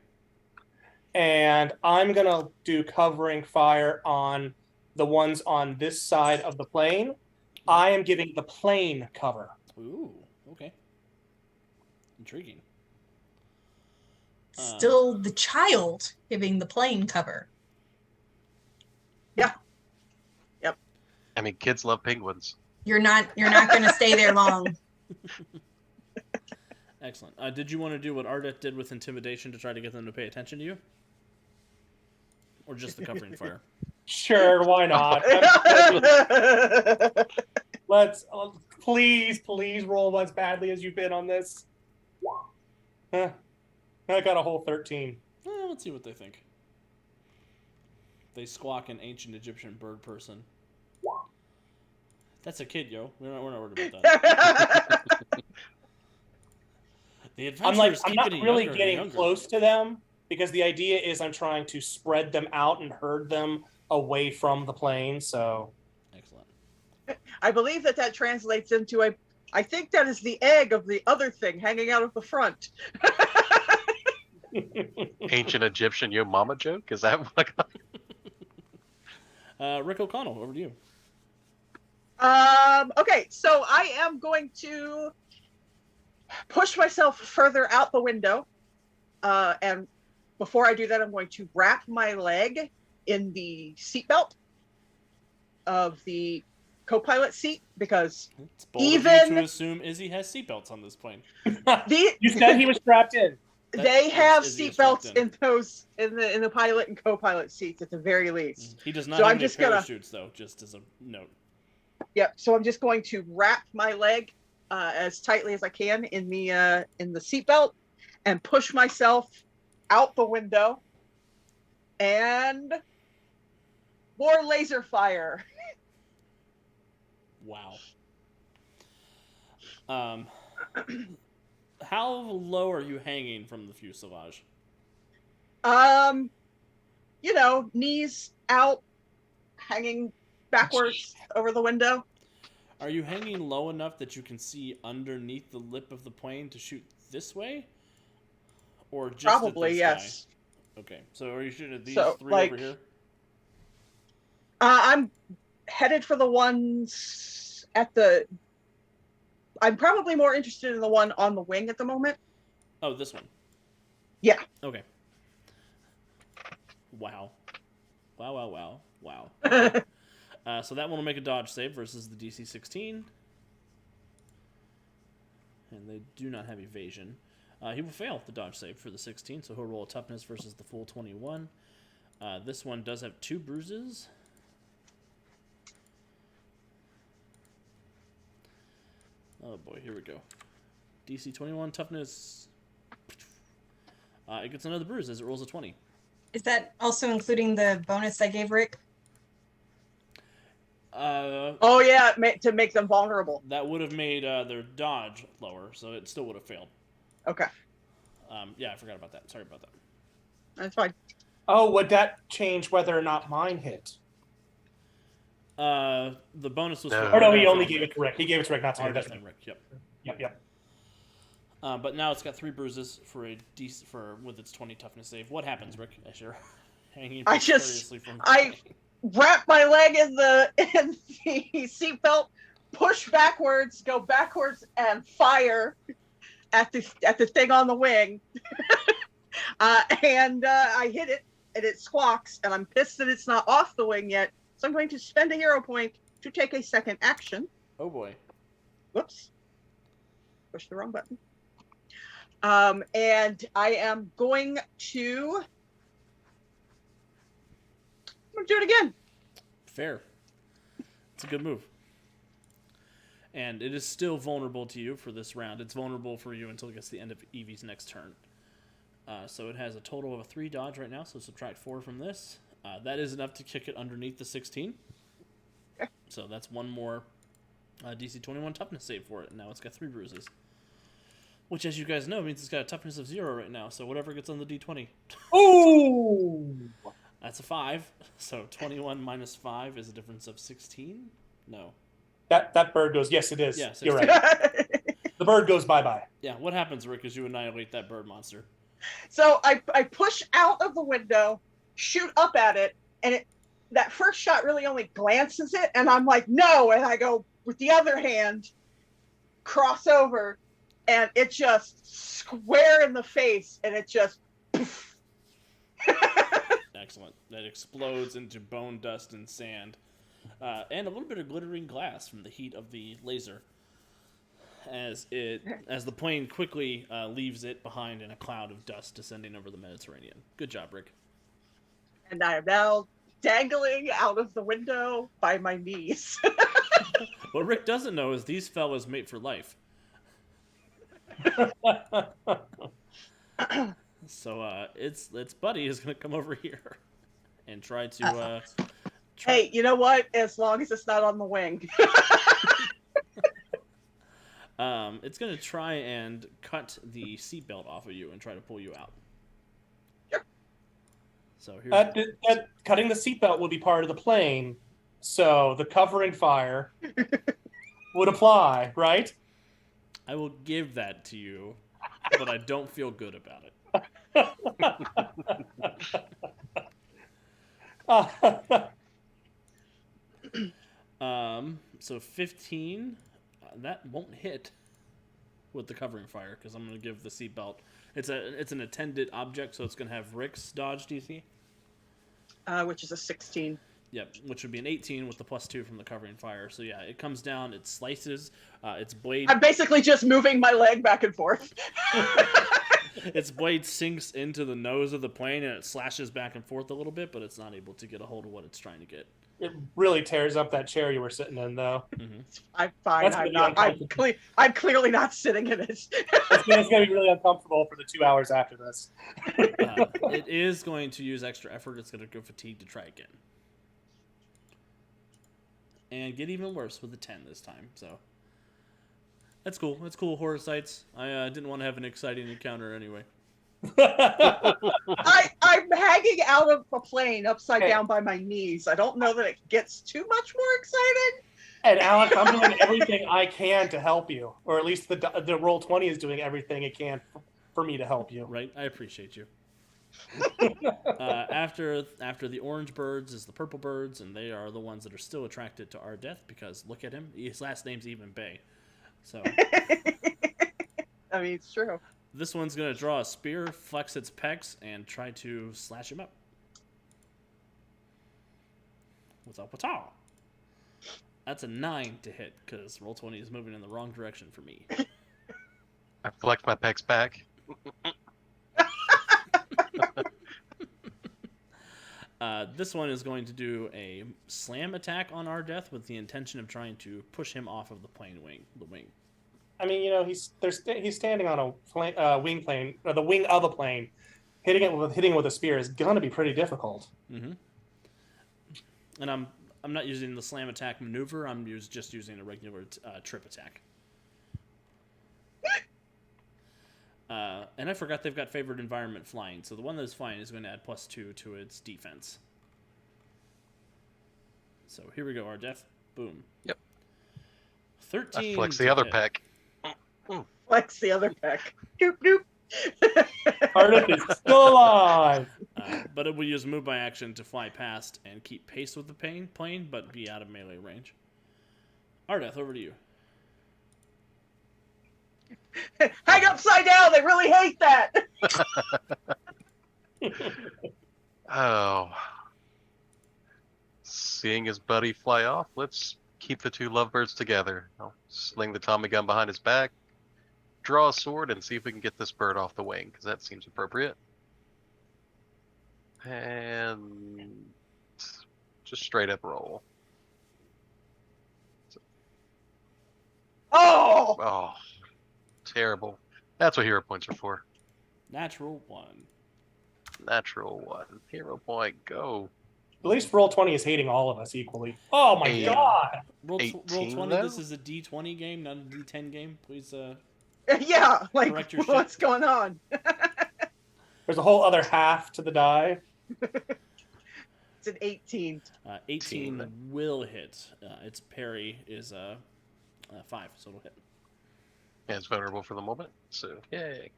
And I'm going to do covering fire on the ones on this side of the plane. I am giving the plane cover. Ooh, okay. Intriguing. Still the child giving the plane cover. I mean, kids love penguins. You're not going to stay there long. Excellent. Did you want to do what Ardeth did with intimidation to try to get them to pay attention to you? Or just the covering fire? Sure, why not? Let's please roll as badly as you've been on this. I got a whole 13. Let's see what they think. They squawk an ancient Egyptian bird person. That's a kid, yo. We're not worried about that. The I'm not getting really younger and getting younger. close to them because the idea is I'm trying to spread them out and herd them away from the plane. So Excellent. I believe that translates into I think that is the egg of the other thing hanging out of the front. Ancient Egyptian yo mama joke? Is that what I got? Rick O'Connell, over to you. Okay, so I am going to push myself further out the window. And before I do that, I'm going to wrap my leg in the seatbelt of the co-pilot seat because It's bold of you even to assume Izzy has seatbelts on this plane. You said he was strapped in. they have Izzy is strapped seatbelts in the pilot and co-pilot seats at the very least. He does not So have I'm any just gonna- parachutes, though, just as a note. Yep. So I'm just going to wrap my leg as tightly as I can in the seatbelt and push myself out the window and more laser fire. Wow. How low are you hanging from the fuselage? Knees out, hanging backwards over the window. Are you hanging low enough that you can see underneath the lip of the plane to shoot this way? Or just Probably, at this yes. guy? Okay, so are you shooting at these So, three like- over here? I'm headed for the ones at the. I'm probably more interested in the one on the wing at the moment. Oh, this one. Yeah. Okay. Wow. Wow. Okay. So that one will make a dodge save versus the DC 16. And they do not have evasion. He will fail the dodge save for the 16, so he'll roll a toughness versus the full 21. This one does have 2 bruises. Oh boy, here we go. DC 21 toughness. It gets another bruise as it rolls a 20. Is that also including the bonus I gave Rick? Oh yeah, to make them vulnerable. That would have made their dodge lower, so it still would have failed. Okay, Yeah, I forgot about that. Sorry about that. that's fine. Oh, would that change whether or not mine hit? The bonus was. No. Or no, he for only gave it to Rick. He gave it to Rick, not to me. Rick. That's me. Yep. Yep. But now it's got 3 bruises for a with its 20 toughness save. What happens, Rick? As you're hanging precariously from. Wrap my leg in the seatbelt, push backwards, go backwards, and fire at the thing on the wing. And I hit it, and it squawks, and I'm pissed that it's not off the wing yet. So I'm going to spend a hero point to take a second action. Oh boy. Whoops. Push the wrong button. And I am going to. I'm gonna do it again. Fair. It's a good move. And it is still vulnerable to you for this round. It's vulnerable for you until it gets to the end of Evie's next turn. So it has a total of a 3 dodge right now, so subtract 4 from this. That is enough to kick it underneath the 16. Okay. So that's one more DC 21 toughness save for it. Now it's got 3 bruises. Which, as you guys know, means it's got a toughness of 0 right now, so whatever gets on the D20. Ooh! That's a 5. So 21 minus 5 is a difference of 16? No. That bird goes, yes, it is. Yeah, You're right. The bird goes bye-bye. Yeah, what happens, Rick, as you annihilate that bird monster? So I push out of the window, shoot up at it, and that first shot really only glances it, and I'm like, no, and I go with the other hand, cross over, and it just square in the face, and it just poof. Excellent. That explodes into bone dust and sand. And a little bit of glittering glass from the heat of the laser. As the plane quickly leaves it behind in a cloud of dust descending over the Mediterranean. Good job, Rick. And I am now dangling out of the window by my knees. What Rick doesn't know is these fellas mate for life. So its buddy is going to come over here and try to. Hey, you know what? As long as it's not on the wing. It's going to try and cut the seatbelt off of you and try to pull you out. Sure. So here's Cutting the seatbelt would be part of the plane, so the covering fire would apply, right? I will give that to you, but I don't feel good about it. So 15, that won't hit with the covering fire because I'm going to give the seatbelt. It's an attended object, so it's going to have Rick's dodge DC. Which is a 16. Yep, which would be an 18 with the +2 from the covering fire. So yeah, it comes down, it slices, its blade. I'm basically just moving my leg back and forth. Its blade sinks into the nose of the plane and it slashes back and forth a little bit, but it's not able to get a hold of what it's trying to get. It really tears up that chair you were sitting in, though. Mm-hmm. I'm fine. That's I'm gonna be not. I'm clearly not sitting in it. It's going to be really uncomfortable for the 2 hours after this. It is going to use extra effort. It's going to go fatigue to try again. And get even worse with a 10 this time. So that's cool. That's cool, horror sites. I didn't want to have an exciting encounter anyway. I'm hanging out of a plane upside down by my knees. I don't know that it gets too much more exciting. And Alex, I'm doing everything I can to help you, or at least the Roll20 is doing everything it can for me to help you. Right, I appreciate you. After the orange birds is the purple birds, and they are the ones that are still attracted to our death because look at him. His last name's even Bay. So I mean, it's true. this one's going to draw a spear, flex its pecs, and try to slash him up. With a pataw. That's a 9 to hit, because Roll20 is moving in the wrong direction for me. I flex my pecs back. This one is going to do a slam attack on our death with the intention of trying to push him off of the wing. I mean, you know, he's standing on a wing plane, or the wing of a plane. Hitting it with a spear is gonna be pretty difficult. Mm-hmm. And I'm not using the slam attack maneuver. I'm just using a regular trip attack. And I forgot they've got favored environment flying, so the one that is flying is going to add +2 to its defense. So here we go, our death. Boom. Yep. 13. I flex the other peck. Flex the other peck. Doop doop. Ardeth is still alive. But it will use move by action to fly past and keep pace with the plane, but be out of melee range. Ardeth, over to you. Hang upside down. They really hate that. Oh. Seeing his buddy fly off, let's keep the two lovebirds together. I'll sling the Tommy gun behind his back, draw a sword, and see if we can get this bird off the wing, because that seems appropriate. And just straight up roll. Oh. Oh, terrible. That's what hero points are for. Natural 1. Natural 1. Hero point, go. At least Roll20 is hating all of us equally. Oh my Hey. god! Roll 18 20. though? This is a D20 game, not a D10 game. Please. Yeah. Like, Correct your what's shit. going on? There's a whole other half to the die. It's an 18. 18 will hit. Its parry is 5, so it'll hit. Yeah, it's vulnerable for the moment, so yay.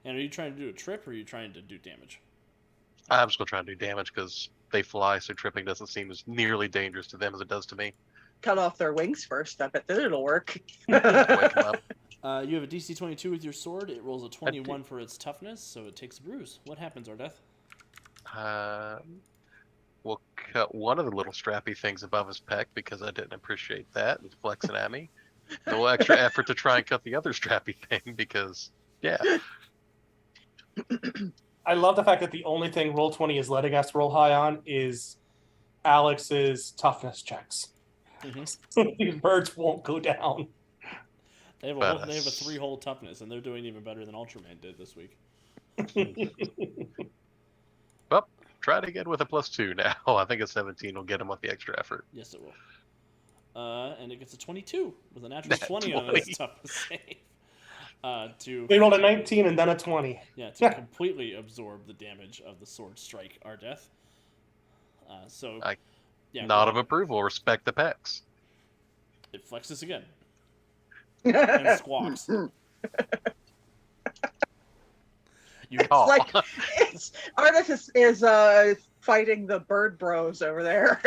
And are you trying to do a trip, or are you trying to do damage? I'm just going to try and do damage because they fly, so tripping doesn't seem as nearly dangerous to them as it does to me. Cut off their wings first. I bet that it'll work. Wake them up. You have a DC 22 with your sword. It rolls a 21 for its toughness, so it takes a bruise. What happens, Ardeth? We'll cut one of the little strappy things above his pec because I didn't appreciate that and flexing at me. A little extra effort to try and cut the other strappy thing because, yeah. I love the fact that the only thing Roll20 is letting us roll high on is Alex's toughness checks. Mm-hmm. These birds won't go down. They have a 3-hole toughness, and they're doing even better than Ultraman did this week. Well, try it again with a +2 now. I think a 17 will get him with the extra effort. Yes, it will. And it gets a 22 with a natural 20 on its toughness save. They rolled a 19 and then a 20. Yeah, to completely absorb the damage of the sword strike, our death. Nod of approval. Respect the pecs. It flexes again. And squawks. Like Ardeth is fighting the bird bros over there.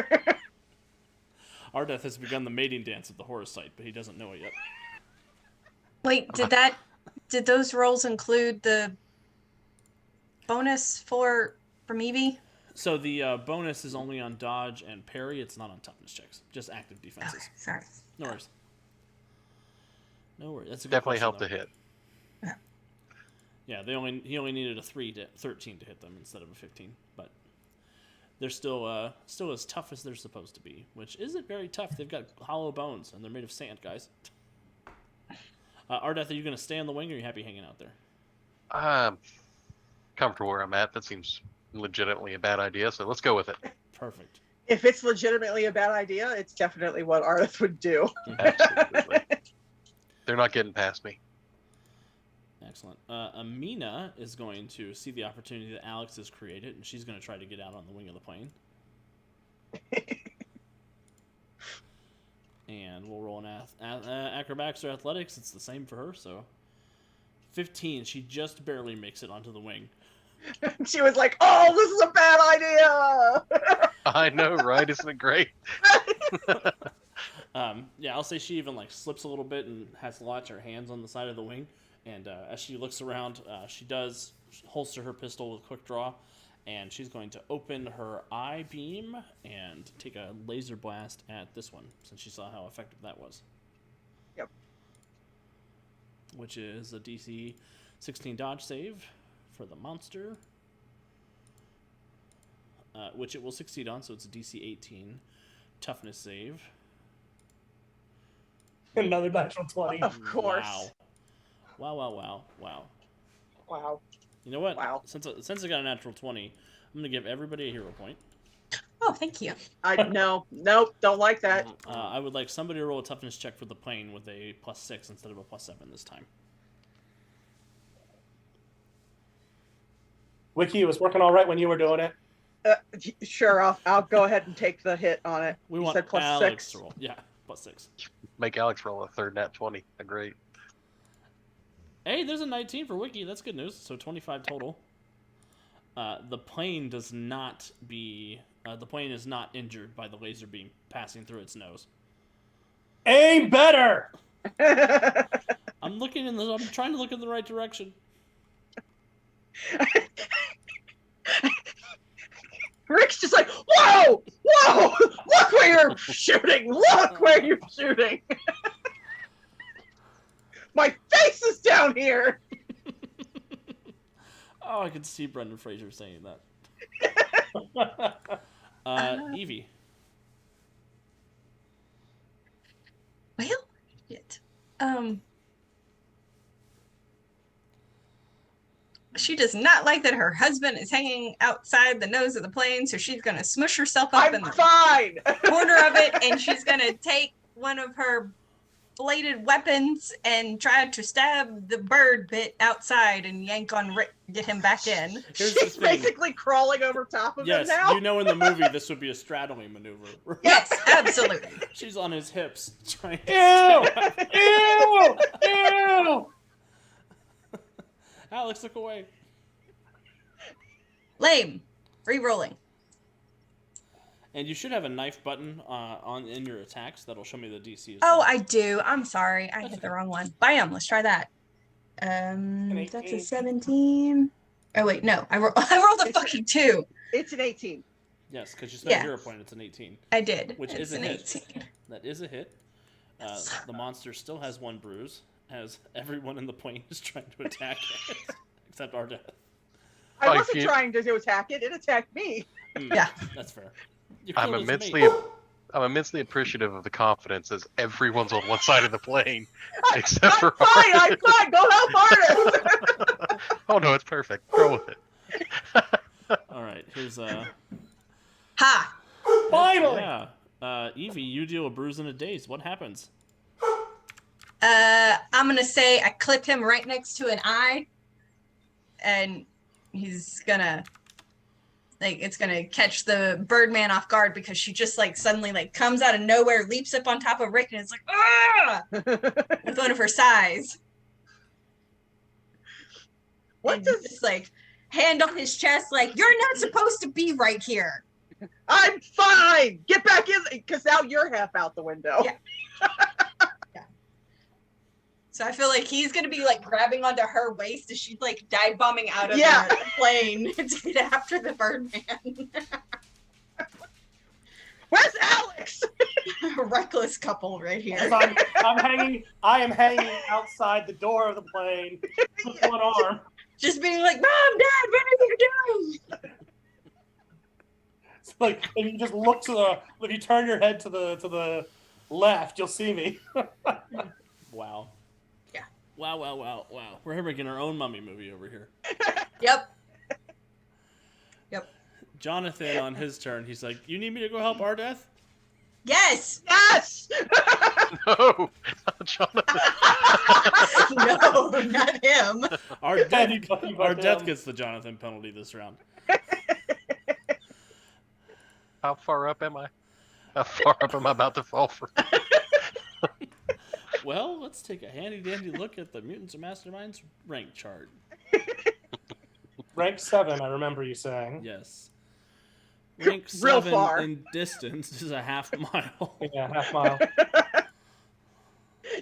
Ardeth has begun the mating dance at the horror site, but he doesn't know it yet. Wait, did those rolls include the bonus from Evie? So the bonus is only on dodge and parry. It's not on toughness checks. Just active defenses. Okay, sorry. No worries. No worries. That's a good Definitely question, helped though. to hit. Yeah, he only needed a 13 to hit them instead of a 15, but they're still as tough as they're supposed to be, which isn't very tough. They've got hollow bones and they're made of sand, guys. Ardeth, are you going to stay on the wing, or are you happy hanging out there? I'm comfortable where I'm at. That seems legitimately a bad idea, so let's go with it. Perfect. If it's legitimately a bad idea, it's definitely what Ardeth would do. Absolutely. They're not getting past me. Excellent. Amina is going to see the opportunity that Alex has created, and she's going to try to get out on the wing of the plane. And we'll roll an acrobatics or athletics. It's the same for her, so 15. She just barely makes it onto the wing. She was like, "Oh, this is a bad idea." I know, right? Isn't it great? Yeah, I'll say she even slips a little bit and has to latch her hands on the side of the wing. And as she looks around, she does holster her pistol with quick draw, and she's going to open her eye beam and take a laser blast at this one, since she saw how effective that was. Yep. Which is a DC 16 dodge save for the monster, which it will succeed on, so it's a DC 18 toughness save. Another natural 20. Of course. Wow. Wow. You know what? Wow. Since I got a natural 20, I'm going to give everybody a hero point. Oh, thank you. Nope, don't like that. I would like somebody to roll a toughness check for the plane with a +6 instead of a +7 this time. Wiki, it was working all right when you were doing it. Sure, I'll go ahead and take the hit on it. We You want said Alex +6. to roll. Yeah, +6. Make Alex roll a third nat 20. Great. Hey, there's a 19 for Wiki. That's good news. So 25 total. The plane is not injured by the laser beam passing through its nose. Aim better! I'm trying to look in the right direction. Rick's just like, whoa! Look where you're shooting! Look where you're shooting! My face is down here! Oh, I can see Brendan Fraser saying that. Evie. Well, shit. She does not like that her husband is hanging outside the nose of the plane, so she's gonna smush herself up in I'm the fine! corner of it, and she's gonna take one of her bladed weapons and try to stab the bird bit outside and yank on Rick to get him back in. Here's the She's thing. basically crawling over top of Yes, him now. you know in the movie this would be a straddling maneuver. Yes, absolutely. She's on his hips trying to Ew! Ew! Alex, look away. Lame. Re-rolling. And you should have a knife button in your attacks that'll show me the DC as Oh, well. I do. I'm sorry. I hit the wrong one. Bam. Let's try that. That's a 18. 17. Oh, wait. No. I rolled a fucking 2. It's an 18. Yes, because you spent Yeah. a hero point. It's an 18. I did. Which It's is a an hit. 18. That is a hit. The monster still has one bruise, as everyone in the plane is trying to attack it, except Ardeth. I Like wasn't you- trying to attack it. It attacked me. Yeah. That's fair. You I'm killed his immensely, mate. I'm immensely appreciative of the confidence as everyone's on one side of the plane, I'm except for fine. I'm Ardeth. fine. Go help Ardeth. Oh no, it's perfect. Go with it. All right, here's Ha! Finally! yeah. Evie, you deal a bruise and a daze. What happens? I'm gonna say I clip him right next to an eye, and he's gonna it's gonna catch the Birdman off guard because she just suddenly comes out of nowhere, leaps up on top of Rick, and it's like ah with one of her sighs. What And does? just hand on his chest, you're not supposed to be right here. I'm fine. Get back in, because now you're half out the window. Yeah. So I feel like he's gonna be like grabbing onto her waist as she's like dive bombing out of Yeah. the plane to get after the Birdman. Where's Alex? Reckless couple right here. As I am hanging outside the door of the plane with one arm. Just being like, Mom, Dad, what are you doing? It's like if you just look if you turn your head to the left, you'll see me. Wow. Yeah. Wow. We're making our own mummy movie over here. Yep. Jonathan, on his turn, he's like, "You need me to go help Ardeth?" Yes. Yes. No, not Jonathan. No, not him. Anybody but Ardeth him. gets the Jonathan penalty this round. How far up am I? How far up am I about to fall from? Well, let's take a handy-dandy look at the Mutants and Masterminds rank chart. Rank 7, I remember you saying. Yes. Rank Real 7 far. in distance is a half mile. Yeah, half mile.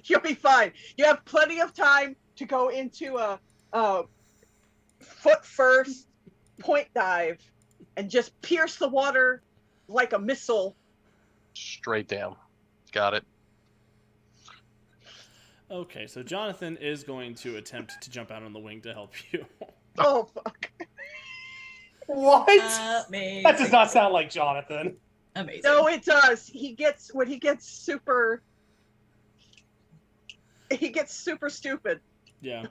You'll be fine. You have plenty of time to go into a foot first point dive and just pierce the water like a missile. Straight down. Got it. Okay, so Jonathan is going to attempt to jump out on the wing to help you. Oh fuck. What? Amazing. That does not sound like Jonathan. Amazing. No, it does. He gets super stupid. Yeah.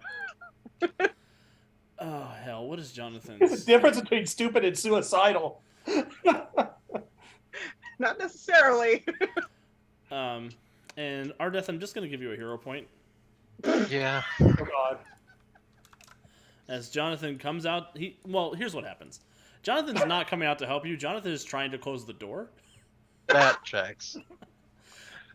Oh, hell. What is There's a Jonathan's? difference between stupid and suicidal. Not necessarily. And Ardeth, I'm just going to give you a hero point. Yeah. Oh god. As Jonathan comes out, here's what happens. Jonathan's not coming out to help you. Jonathan is trying to close the door. That checks.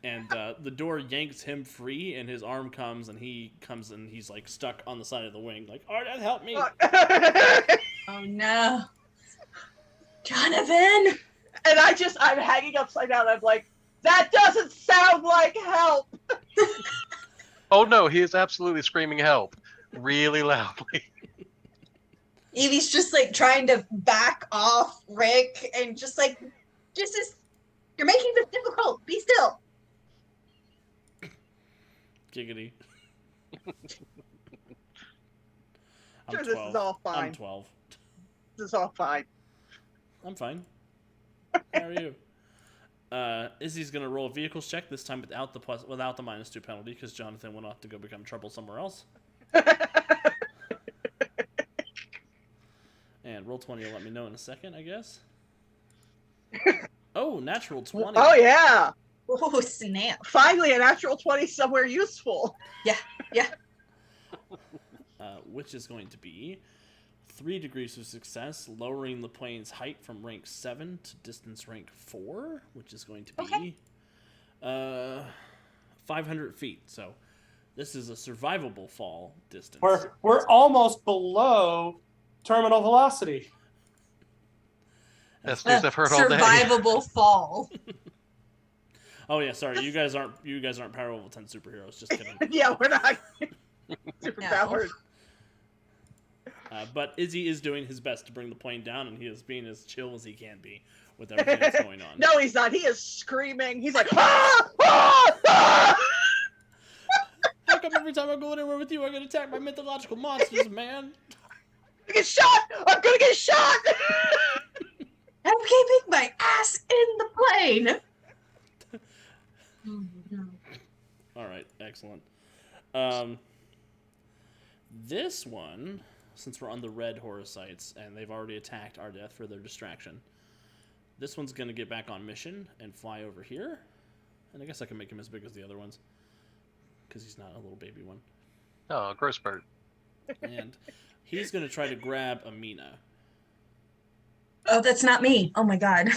And the door yanks him free, and his arm comes, and he's like stuck on the side of the wing, like, Ardeth, help me! Oh no. Jonathan! And I'm hanging upside down. I'm like, that doesn't sound like help. Oh no, he is absolutely screaming help. Really loudly. Evie's just like trying to back off Rick and just like, you're making this difficult. Be still. Giggity. Sure, this is all fine. I'm 12. This is all fine. I'm fine. How are you? Izzy's gonna roll a vehicles check this time without the -2 penalty because Jonathan went off to go become trouble somewhere else. And roll 20 will let me know in a second, I guess. Oh, natural 20. Oh yeah. Oh snap. Finally a natural 20 somewhere useful. Yeah. Which is going to be 3 degrees of success, lowering the plane's height from rank 7 to distance rank 4, which is going to be 500 feet. So this is a survivable fall distance. We're almost below terminal velocity. That's news I've heard all day. Survivable fall. Oh yeah, sorry, you guys aren't Power Level 10 superheroes. Just kidding. Yeah, we're not super powered. But Izzy is doing his best to bring the plane down, and he is being as chill as he can be with everything that's going on. No, he's not. He is screaming. He's like, ah! Ah! Ah! How come every time I go anywhere with you, I get attacked by mythological monsters, man? I'm gonna get shot! I'm gonna get shot! I'm keeping my ass in the plane. Oh, no. All right, excellent. This one, since we're on the red horror sites and they've already attacked Ardeth for their distraction, this one's going to get back on mission and fly over here. And I guess I can make him as big as the other ones because he's not a little baby one. Oh, gross bird. And he's going to try to grab Amina. Oh, that's not me. Oh my god.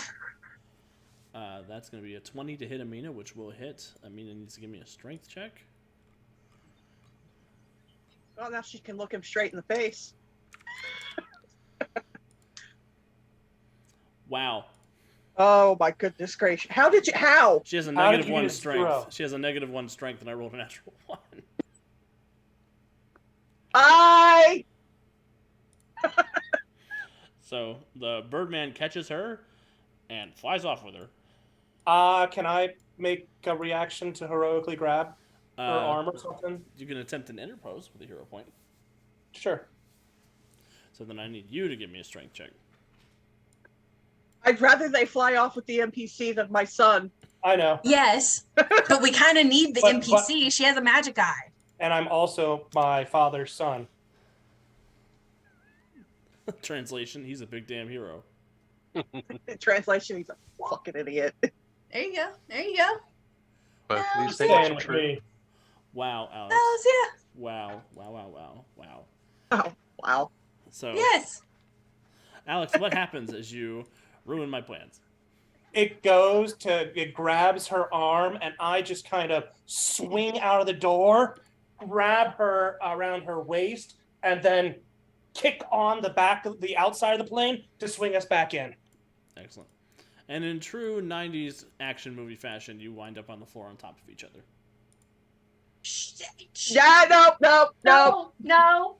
That's going to be a 20 to hit Amina, which will hit. Amina needs to give me a strength check. Oh, now she can look him straight in the face. Wow. Oh my goodness gracious! How? She has a How did negative you 1 get a strength. zero? She has a negative 1 strength, and I rolled a natural 1. So the Birdman catches her and flies off with her. Can I make a reaction to heroically grab her arm or something? You can attempt an interpose with a hero point. Sure. So then I need you to give me a strength check. I'd rather they fly off with the NPC than my son. I know. Yes, but we kind of need the But- NPC. She has a magic eye. And I'm also my father's son. Translation, he's a big damn hero. In translation, he's a fucking idiot. There you go. There you go. Both of No, these stay things Staying are with true. me. Wow, Alex. Oh, yeah. Wow, wow, wow, wow, wow. Oh, wow. So, Yes. Alex, what happens as you ruin my plans? It grabs her arm, and I just kind of swing out of the door, grab her around her waist, and then kick on the outside of the plane to swing us back in. Excellent. And in true 90s action movie fashion, you wind up on the floor on top of each other. Yeah, no. No. No.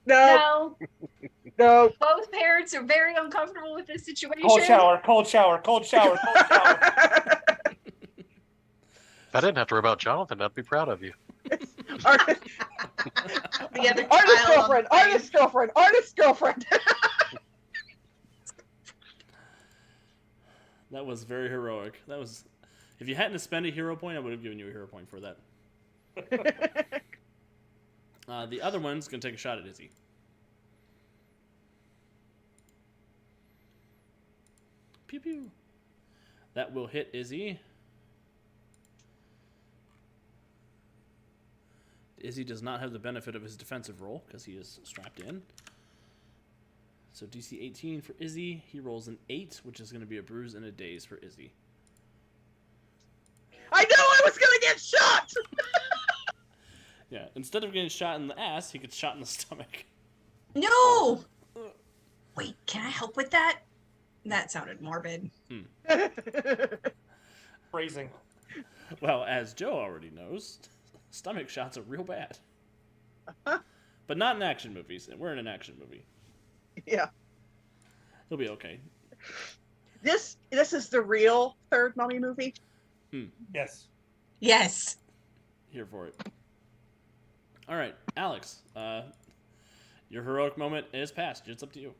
Both parents are very uncomfortable with this situation. Cold shower, cold shower, cold shower, cold shower. If I didn't have to worry about Jonathan, I'd be proud of you. Artist The other girlfriend. That was very heroic. That was... If you hadn't spent a hero point, I would have given you a hero point for that. The other one's going to take a shot at Izzy. Pew pew. That will hit Izzy. Izzy does not have the benefit of his defensive roll because he is strapped in. So DC 18 for Izzy. He rolls an 8, which is going to be a bruise and a daze for Izzy. I knew I was gonna get shot. Yeah, instead of getting shot in the ass, he gets shot in the stomach. No. Wait, can I help with that? That sounded morbid. Phrasing. Well, as Joe already knows, stomach shots are real bad. But not in action movies, and we're in an action movie. Yeah. He'll be okay. This is the real third Mummy movie. Yes. Yes. Here for it. All right, Alex. Your heroic moment is past. It's up to you.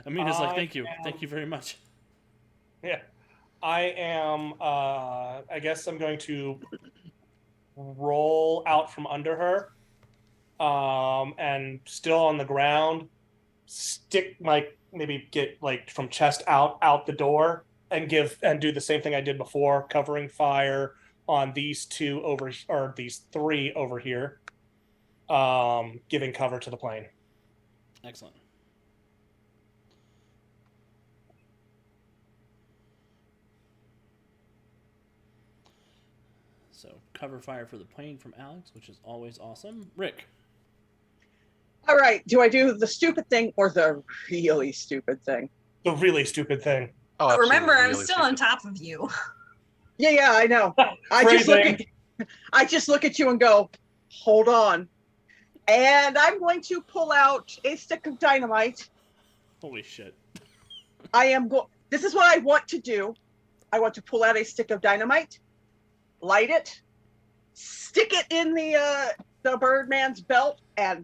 Amina's like, thank you. Thank you very much. Yeah. I am, I guess I'm going to roll out from under her, and still on the ground, maybe get like from chest out the door and do the same thing I did before, covering fire on these these three over here, giving cover to the plane. Excellent. So, cover fire for the plane from Alex, which is always awesome. Rick. All right. Do I do the stupid thing or the really stupid thing? The really stupid thing. Oh, But absolutely, remember, I'm really still on stupid. top of you. Yeah, I know. I just look at you and go, hold on. And I'm going to pull out a stick of dynamite. Holy shit. This is what I want to do. I want to pull out a stick of dynamite, light it, stick it in the Birdman's belt, and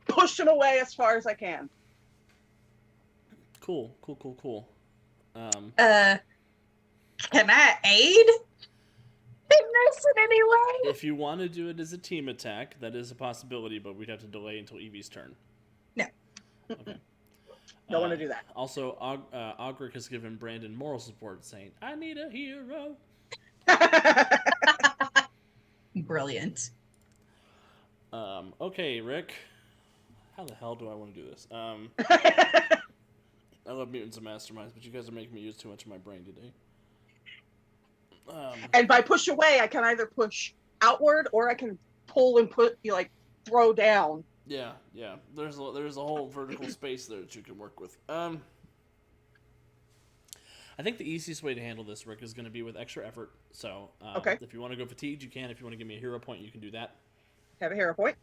push him away as far as I can. Cool. Can I aid in this in any way? If you want to do it as a team attack, that is a possibility, but we'd have to delay until Evie's turn. No. Okay. Don't want to do that. Also, Ogric has given Brandon moral support, saying, I need a hero. Brilliant. Okay, Rick. How the hell do I want to do this? I love Mutants and Masterminds, but you guys are making me use too much of my brain today. And by push away, I can either push outward or I can pull and throw down. Yeah. There's a whole vertical space there that you can work with. I think the easiest way to handle this, Rick, is going to be with extra effort. So, okay. If you want to go fatigued, you can. If you want to give me a hero point, you can do that. Have a hero point.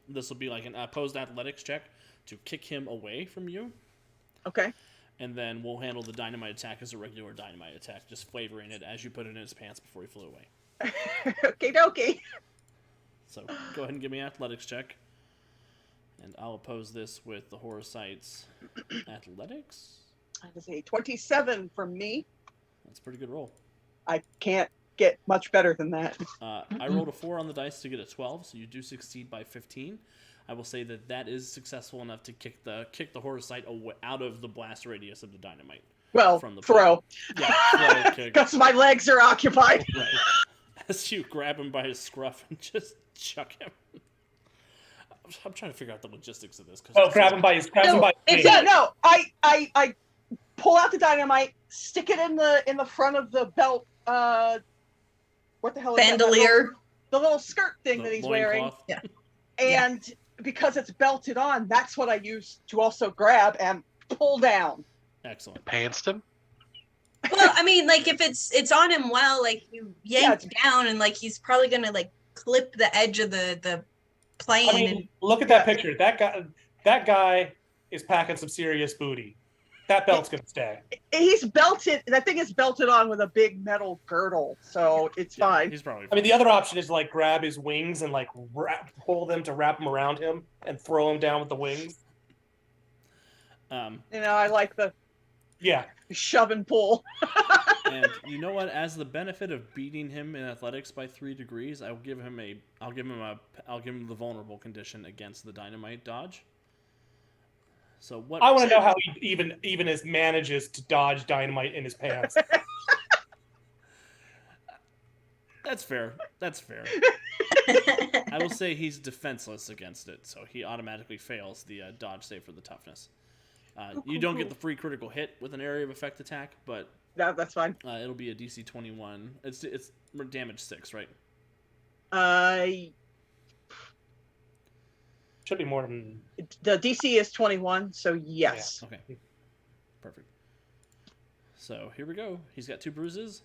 This will be like an opposed athletics check to kick him away from you. Okay. And then we'll handle the dynamite attack as a regular dynamite attack, just flavoring it as you put it in his pants before he flew away. Okie dokie. So go ahead and give me an athletics check. And I'll oppose this with the Horosite's athletics. That is a 27 from me. That's a pretty good roll. I can't get much better than that. I rolled a 4 on the dice to get a 12, so you do succeed by 15. I will say that is successful enough to kick the Horosite out of the blast radius of the dynamite. Well, From the throw. Yeah, throw kick. Because my legs are occupied. Right. As you grab him by his scruff and just chuck him. I'm trying to figure out the logistics of this. Grab him by his wings. Yeah, no. I pull out the dynamite, stick it in the front of the belt. What the hell is Bandolier. The little skirt thing that he's wearing. Loincloth. Yeah. And because it's belted on, that's what I use to also grab and pull down. Excellent. Pantsed him? Well, I mean, like if it's on him well, like you yank down and like he's probably gonna like clip the edge of the plane. I mean, look at that picture. That guy is packing some serious booty. That belt's gonna stay. He's belted. That thing is belted on with a big metal girdle, so it's fine. He's probably fine. I mean, the other option is to like grab his wings and like pull them to wrap him around him and throw him down with the wings. I like the shove and pull. And you know what? As the benefit of beating him in athletics by 3 degrees, I'll give him the vulnerable condition against the dynamite dodge. So what? I want to know how he even manages to dodge dynamite in his pants. That's fair. I will say he's defenseless against it, so he automatically fails the dodge save for the toughness. You don't get the free critical hit with an area of effect attack, but that's fine. It'll be a DC 21. It's damage 6, right? Should be more than The DC is 21, so yes. Yeah. Okay. Perfect. So here we go. He's got 2 bruises.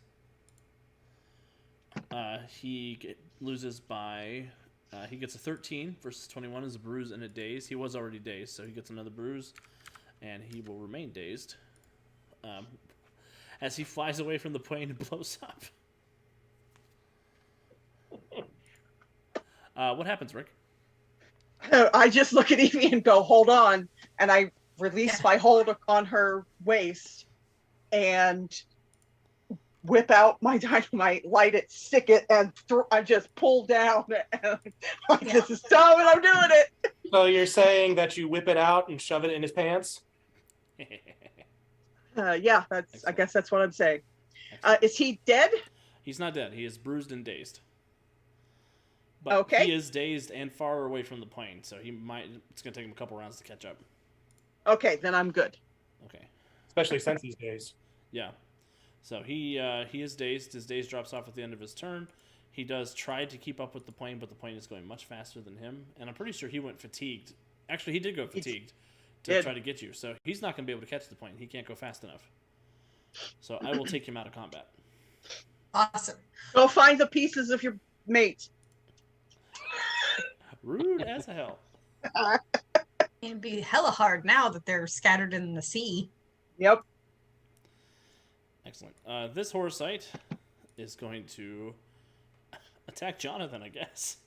He loses by. He gets a 13 versus 21 as a bruise and a daze. He was already dazed, so he gets another bruise, and he will remain dazed as he flies away from the plane and blows up. What happens, Rick? I just look at Evie and go, hold on. And I release my hold on her waist and whip out my dynamite, light it, stick it, and I just pull down. And this is Tom, and I'm doing it. So you're saying that you whip it out and shove it in his pants? Yeah, I guess that's what I'm saying. Is he dead? He's not dead. He is bruised and dazed. But okay. He is dazed and far away from the plane, so it's going to take him a couple rounds to catch up. Okay, then I'm good. Okay. Especially since these days. Yeah. So he is dazed. His daze drops off at the end of his turn. He does try to keep up with the plane, but the plane is going much faster than him. And I'm pretty sure he went fatigued. Actually, he did go fatigued to try to get you. So he's not going to be able to catch the plane. He can't go fast enough. So I will take him out of combat. Awesome. Go find the pieces of your mate. Rude as hell. It'd be hella hard now that they're scattered in the sea. Yep. Excellent. This Horosite is going to attack Jonathan, I guess.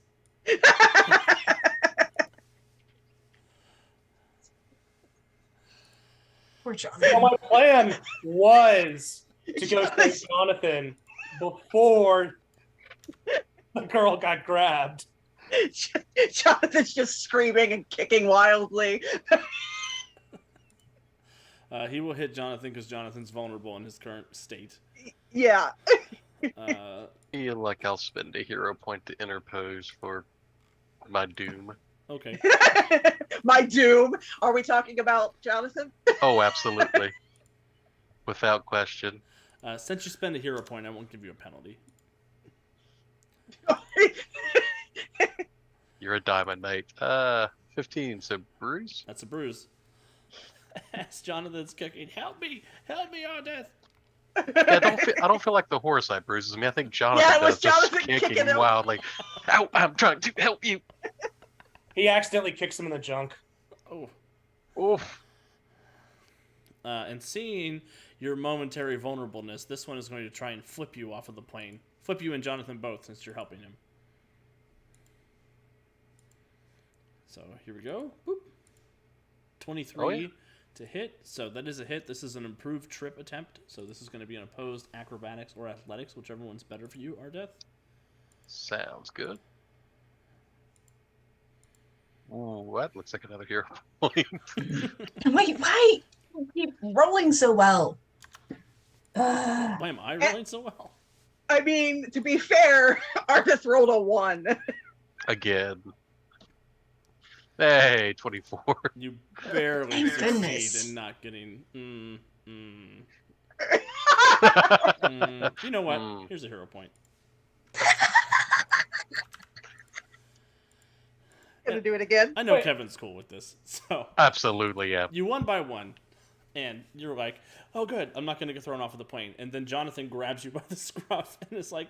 Poor Jonathan. So my plan was to go save Jonathan before the girl got grabbed. Jonathan's just screaming and kicking wildly. He will hit Jonathan because Jonathan's vulnerable in his current state. Yeah. Feel like I'll spend a hero point to interpose for my doom. Okay. My doom. Are we talking about Jonathan? Oh, absolutely. Without question. Since you spend a hero point, I won't give you a penalty. You're a diamond knight. 15, so bruise? That's a bruise. As Jonathan's kicking, help me, Ardeth. Yeah, I don't feel like the Horosite bruises me. I think Jonathan Yeah, it was does, just Jonathan kicking kicking him. wildly. Ow, I'm trying to help you. He accidentally kicks him in the junk. Oh. Oof. And seeing your momentary vulnerableness, this one is going to try and flip you off of the plane. Flip you and Jonathan both, since you're helping him. So here we go. Boop. 23 to hit. So that is a hit. This is an improved trip attempt. So this is going to be an opposed acrobatics or athletics, whichever one's better for you, Ardeth. Sounds good. Ooh, that looks like another hero point. Wait, why you keep rolling so well? Ugh. Why am I rolling so well? I mean, to be fair, Arthas rolled a 1. Again. Hey, 24. You barely Thank succeed goodness. in not getting. You know what? Mm. Here's a hero point. Gonna do it again. I know Wait. Kevin's cool with this, so Absolutely, yeah. you won by 1, and you're like, "Oh, good, I'm not going to get thrown off of the plane." And then Jonathan grabs you by the scruff and is like,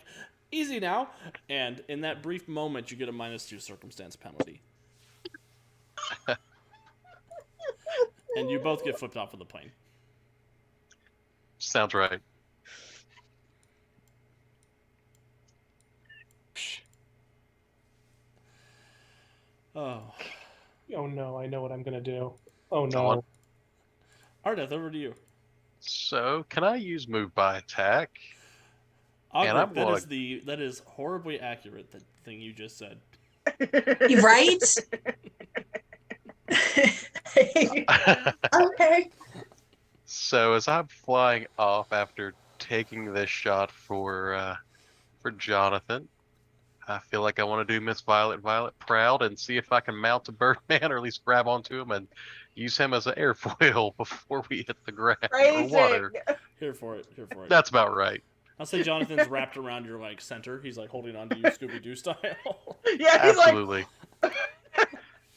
"Easy now." And in that brief moment, you get a -2 circumstance penalty, and you both get flipped off of the plane. Sounds right. Oh, Oh no, I know what I'm gonna do. Oh Go on. no. Ardeth, over to you. So, can I use move by attack? And Ogric, I'm gonna- that is horribly accurate. The thing you just said. You right? Okay. So, as I'm flying off after taking this shot for Jonathan, I feel like I want to do Miss Violet proud and see if I can mount a Birdman or at least grab onto him and use him as an airfoil before we hit the ground or Phrasing. water. Here for it. Here for it. That's about right. I'll say Jonathan's wrapped around your like center. He's like holding on to you, Scooby Doo style. Yeah, he's like, Absolutely.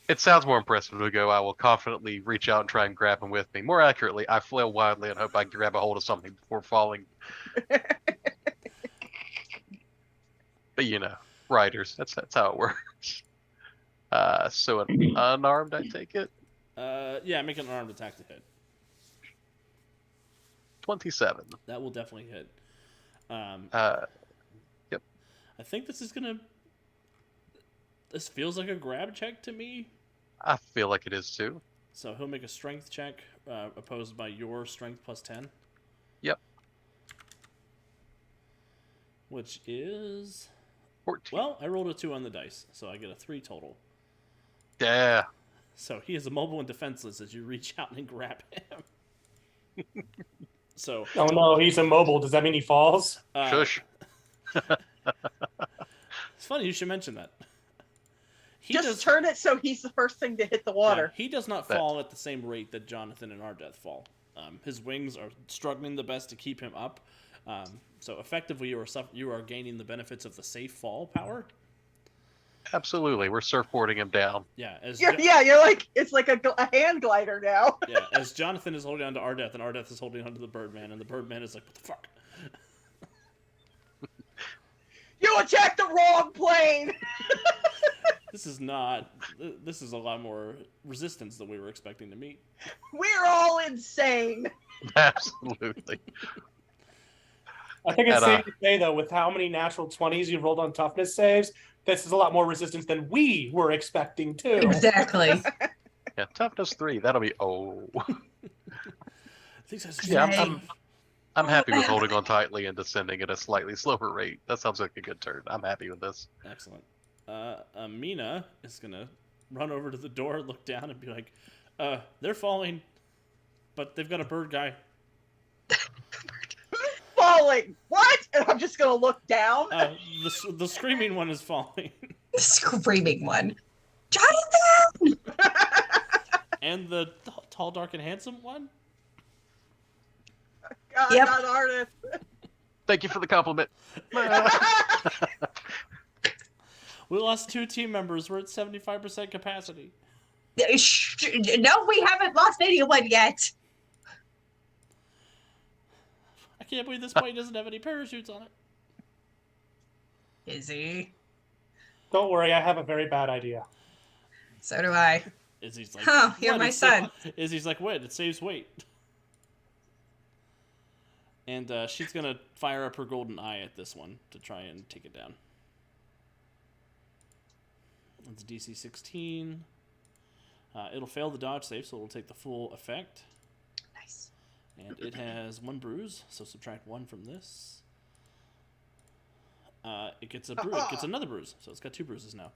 It sounds more impressive to go, I will confidently reach out and try and grab him with me. More accurately, I flail wildly and hope I can grab a hold of something before falling. But you know, riders, that's how it works. So an unarmed, I take it? Yeah, make an armed attack to hit. 27. That will definitely hit. Yep. I think this is gonna. This feels like a grab check to me. I feel like it is too. So he'll make a strength check, opposed by your strength plus 10. Yep. Which is 14. well, I rolled a 2 on the dice, so I get a 3 total. Yeah. So he is immobile and defenseless as you reach out and grab him. So Oh no, he's immobile. Does that mean he falls? Shush. It's funny you should mention that. He just turn it so he's the first thing to hit the water. He does not fall at the same rate that Jonathan and Ardeth fall. His wings are struggling the best to keep him up. So effectively, you are gaining the benefits of the safe fall power. Absolutely. We're surfboarding him down. Yeah, Yeah, you're like, it's like a hand glider now. yeah, as Jonathan is holding on to Ardeth, and Ardeth is holding on to the Birdman, and the Birdman is like, "What the fuck?" You attacked the wrong plane. This is not. This is a lot more resistance than we were expecting to meet. We're all insane. Absolutely. I think it's And, safe to say though, with how many natural 20s you've rolled on toughness saves, this is a lot more resistance than we were expecting too. Exactly. Yeah, toughness 3. That'll be These guys are Yeah, Right. I'm happy with holding on tightly and descending at a slightly slower rate. That sounds like a good turn. I'm happy with this. excellent. Amina is gonna run over to the door, look down, and be like, "They're falling, but they've got a bird guy." Who's falling? What? And I'm just gonna look down. The screaming one is falling, The screaming one. Jonathan! and the tall, dark, and handsome one. God, Yep. not artist. Thank you for the compliment. We lost 2 team members. We're at 75% capacity. No, we haven't lost anyone yet. I can't believe this plane doesn't have any parachutes on it. Is he? Don't worry, I have a very bad idea. So do I. Izzy's like, Oh, you're "What? my It son." Izzy's like, wait, it saves weight. And she's gonna fire up her golden eye at this one to try and take it down. It's DC 16. It'll fail the dodge save, so it'll take the full effect. Nice. And it has 1 bruise, so subtract 1 from this. It gets another bruise, so it's got 2 bruises now.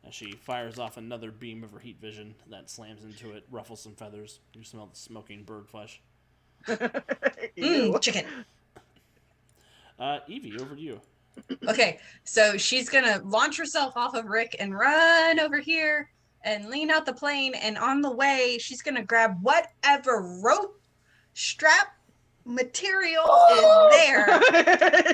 As she fires off another beam of her heat vision that slams into it, ruffles some feathers. You smell the smoking bird flesh. Chicken. Evie, over to you. Okay, so she's gonna launch herself off of Rick and run over here and lean out the plane. And on the way, she's gonna grab whatever rope, strap, material is there,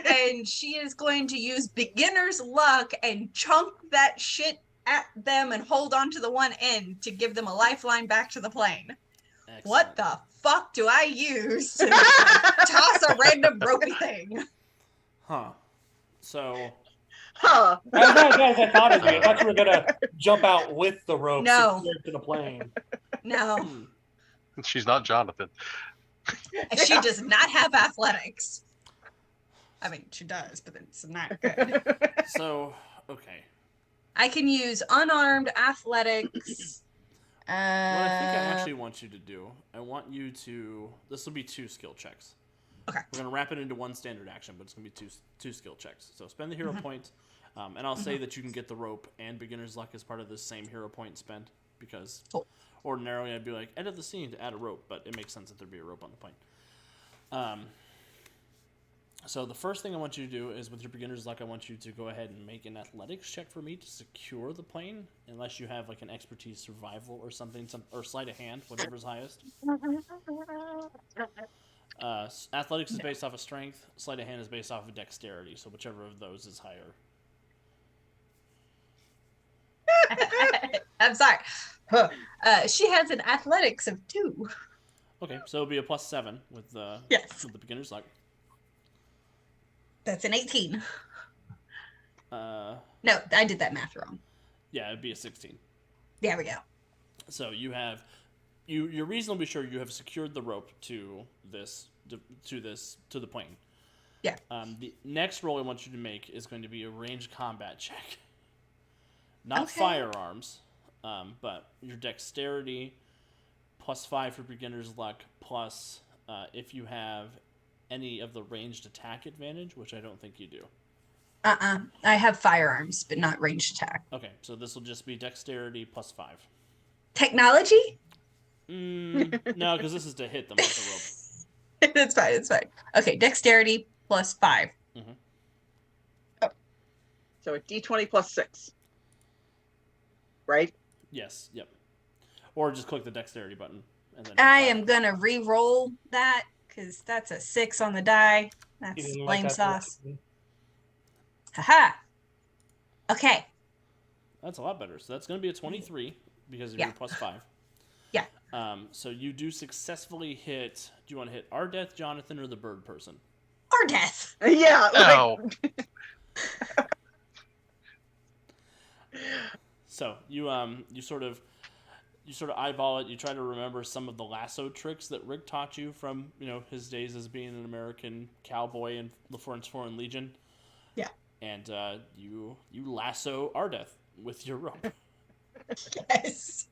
and she is going to use beginner's luck and chunk that shit at them and hold on to the one end to give them a lifeline back to the plane. Excellent. What the fuck do I use to toss a random ropey thing? Huh. So, Huh. I thought of you. I thought you were gonna jump out with the rope No. to the plane. No, She's not Jonathan. she does not have athletics. I mean, she does, but it's not good. so okay. I can use unarmed athletics. What I think I actually want you to do, I want you to. This will be 2 skill checks. Okay. We're gonna wrap it into 1 standard action, but it's gonna be two skill checks. So spend the hero point, and I'll say that you can get the rope and beginner's luck as part of the same hero point spend, because ordinarily I'd be like edit the scene to add a rope, but it makes sense that there'd be a rope on the plane. So the first thing I want you to do is with your beginner's luck, I want you to go ahead and make an athletics check for me to secure the plane, unless you have like an expertise survival or something, or sleight of hand, whatever's highest. Athletics is based off of strength. Sleight of hand is based off of dexterity. So whichever of those is higher. I'm sorry. She has an athletics of 2. Okay, so it'll be a +7 with the Yes. with the beginner's luck. That's an 18. No, I did that math wrong. Yeah, it'd be a 16. There we go. So you're reasonably sure you have secured the rope to the plane. Yeah. The next roll I want you to make is going to be a ranged combat check. Not Okay. firearms, but your dexterity +5 for beginner's luck, plus if you have any of the ranged attack advantage, which I don't think you do. I have firearms, but not ranged attack. Okay, so this will just be dexterity +5. Technology? No, because this is to hit them with the rope. It's fine. Okay, dexterity +5. So a D20 plus 6. Right? Yes, yep. Or just click the dexterity button. And then I am gonna re-roll that because that's a 6 on the die. You That's didn't flame that sauce. direction. Haha. Okay. That's a lot better. So that's going to be a 23 because of Yeah. your +5. Yeah. So you do successfully hit. Do you want to hit Ardeth, Jonathan, or the bird person? Or death. Yeah. Oh, So you sort of eyeball it. You try to remember some of the lasso tricks that Rick taught you from his days as being an American cowboy in the Foreign Legion. Yeah. And you lasso Ardeth with your rope. Yes.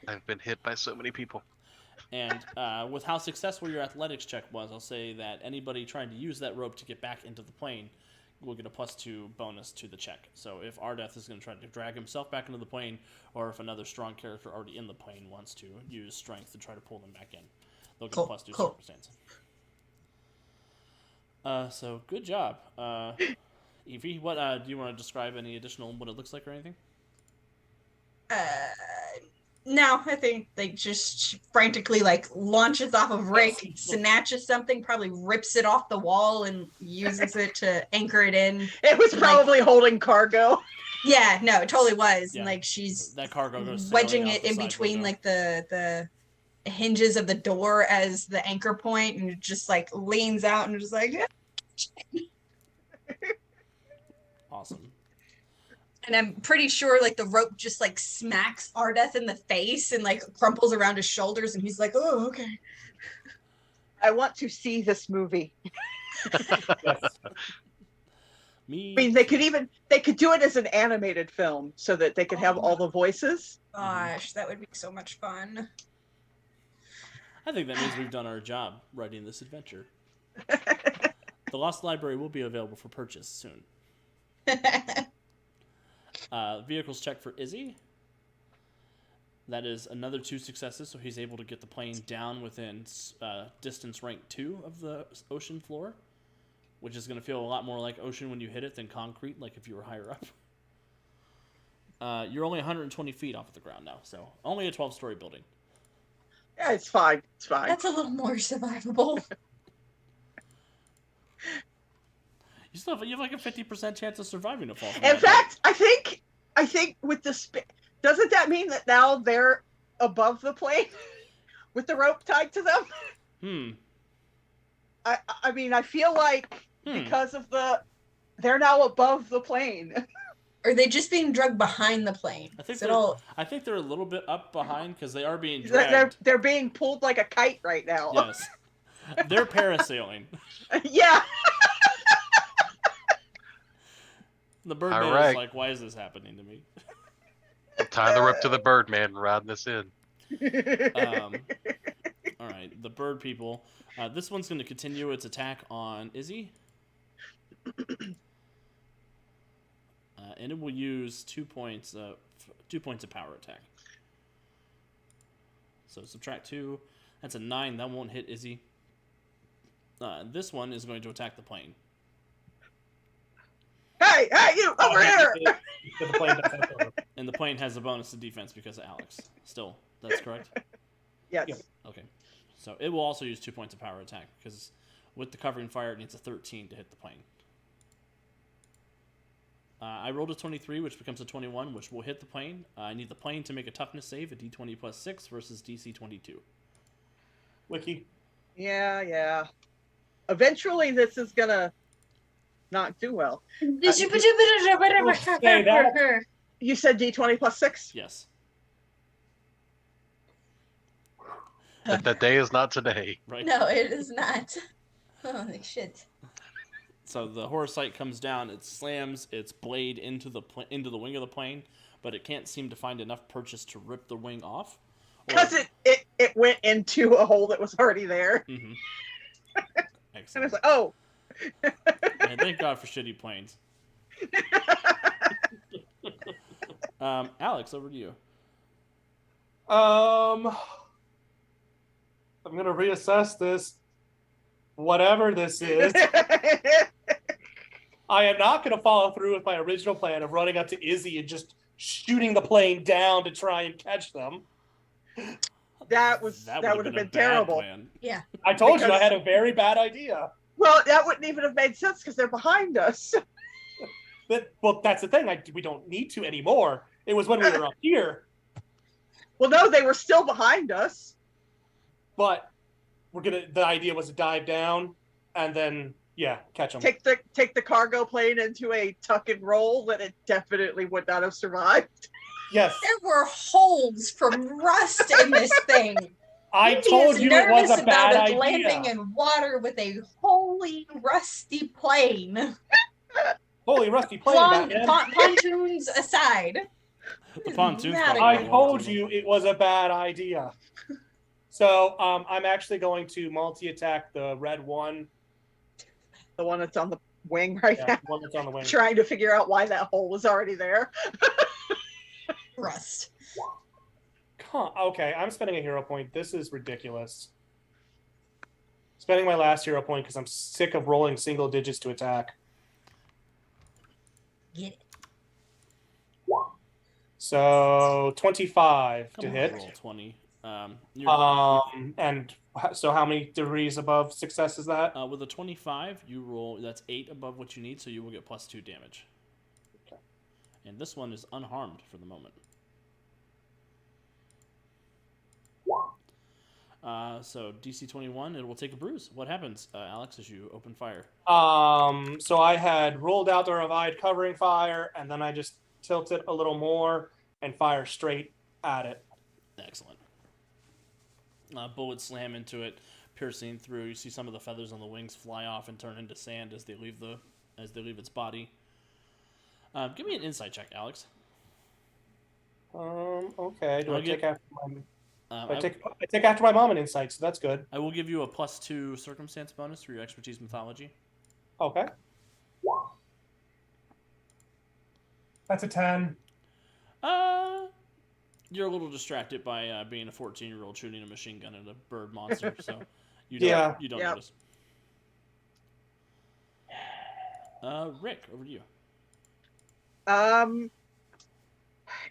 I've been hit by so many people. And with how successful your athletics check was, I'll say that anybody trying to use that rope to get back into the plane will get a +2 bonus to the check. So if Ardeth is going to try to drag himself back into the plane, or if another strong character already in the plane wants to use strength to try to pull them back in, they'll get a +2 circumstance. So good job. Evie, what do you want to describe any additional what it looks like or anything? No, I think just frantically launches off of Rick, snatches something, probably rips it off the wall and uses it to anchor it in. It was probably holding cargo. Yeah, no, it totally was. Yeah. And she's That cargo goes wedging sailing it out the in side between window. the hinges of the door as the anchor point, and it just leans out and just Awesome. And I'm pretty sure like the rope just like smacks Ardeth in the face and like crumples around his shoulders, and he's like, "Oh, okay." I want to see this movie. Yes. Me. I mean, they could do it as an animated film so that they could have all the voices. Gosh, that would be so much fun. I think that means we've done our job writing this adventure. The Lost Library will be available for purchase soon. Vehicles check for Izzy. That is another 2 successes, so he's able to get the plane down within distance rank 2 of the ocean floor, which is going to feel a lot more like ocean when you hit it than concrete, like if you were higher up. You're only 120 feet off of the ground now, so only a 12-story building. Yeah, it's fine. It's fine. That's a little more survivable. You have like a 50% chance of surviving a fall. In fact, I think with the doesn't that mean that now they're above the plane with the rope tied to them? I mean, I feel like because of they're now above the plane. Are they just being dragged behind the plane? I think they're a little bit up behind because they are being dragged. They're being pulled like a kite right now. Yes, they're parasailing. Yeah. The Birdman is like, why is this happening to me? Tie the rope to the Birdman, riding this in. All right, the bird people. This one's going to continue its attack on Izzy. And it will use 2 points of power attack. So subtract 2. That's a 9. That won't hit Izzy. This one is going to attack the plane. Hey, you over here! And the plane has a bonus to defense because of Alex. Still, that's correct? Yes. Yep. Okay. So it will also use 2 points of power attack because with the covering fire, it needs a 13 to hit the plane. I rolled a 23, which becomes a 21, which will hit the plane. I need the plane to make a toughness save, a d20 plus 6 versus DC 22. Wiki. Yeah. Eventually, this is gonna not do well. Say that. You said D20 plus 6? Yes. That day is not today. Right. No, it is not. Holy shit. So the horror sight comes down. It slams its blade into the wing of the plane, but it can't seem to find enough purchase to rip the wing off. Because it went into a hole that was already there. Mm-hmm. And Excellent. it's like, oh. And thank God for shitty planes. Alex, over to you. I'm gonna reassess this. Whatever this is, I am not gonna follow through with my original plan of running up to Izzy and just shooting the plane down to try and catch them. That would have been terrible. Plan. Yeah. I told you I had a very bad idea. Well, that wouldn't even have made sense because they're behind us. Well, that's the thing. We don't need to anymore. It was when we were up here, Well, no, they were still behind us. but the idea was to dive down and then catch them. Take the cargo plane into a tuck and roll that it definitely would not have survived. Yes, There were holes from rust in this thing. I He told is you it was nervous a bad about idea. landing in water with a wholly rusty plane. Holy rusty plane, Batman. Pontoons aside. The pontoons. Not a I good told you it was a bad idea. So I'm actually going to multi-attack the red one. The one that's on the wing right Yeah, now. the one that's on the wing. Trying to figure out why that hole was already there. Rust. Okay, I'm spending a hero point. This is ridiculous. Spending my last hero point because I'm sick of rolling single digits to attack. Get it. So 25 Come to on, hit. roll 20. And so how many degrees above success is that? With a 25, you roll. That's 8 above what you need, so you will get plus 2 damage. Okay. And this one is unharmed for the moment. So DC 21, it will take a bruise. What happens, Alex, as you open fire? So I had rolled out the Revived covering fire, and then I just tilt it a little more, and fire straight at it. Excellent. Bullets slam into it, piercing through. You see some of the feathers on the wings fly off and turn into sand as they leave its body. Give me an insight check, Alex. Okay. Do I'll I take after my? I I take after my mom in insight, so that's good. I will give you a +2 circumstance bonus for your expertise mythology. Okay. That's a 10. You're a little distracted by being a 14-year-old shooting a machine gun at a bird monster, so you don't notice. Rick, over to you.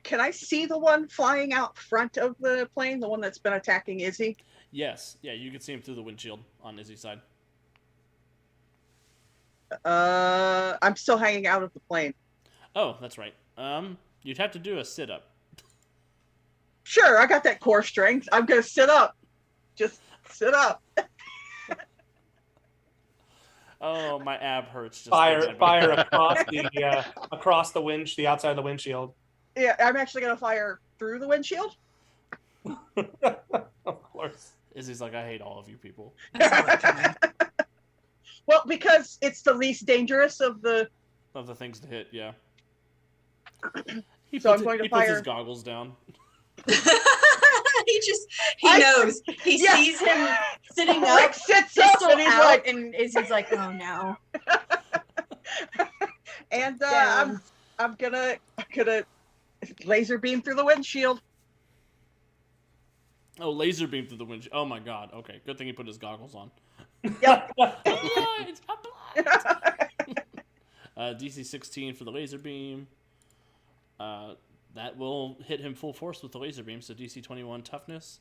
Can I see the one flying out front of the plane, the one that's been attacking Izzy? Yes, yeah, you can see him through the windshield on Izzy's side. I'm still hanging out of the plane. Oh, that's right. You'd have to do a sit-up. Sure, I got that core strength. I'm gonna sit up. Just sit up. Oh, my ab hurts. Just Fire thinking about across the outside of the windshield. Yeah, I'm actually gonna fire through the windshield. Of course. Izzy's like, I hate all of you people. Well, because it's the least dangerous of the. Of the things to hit, yeah. So I'm going to he puts his fire. goggles down. he knows. He sees him sitting up, Rick sits up, pistol and he's out, like, and Izzy's like, oh no. and Down. I'm gonna laser beam through the windshield. Oh, laser beam through the windshield. Oh my god. Okay, good thing he put his goggles on. Yep. I'm blind. DC 16 for the laser beam. That will hit him full force with the laser beam, so DC 21 toughness.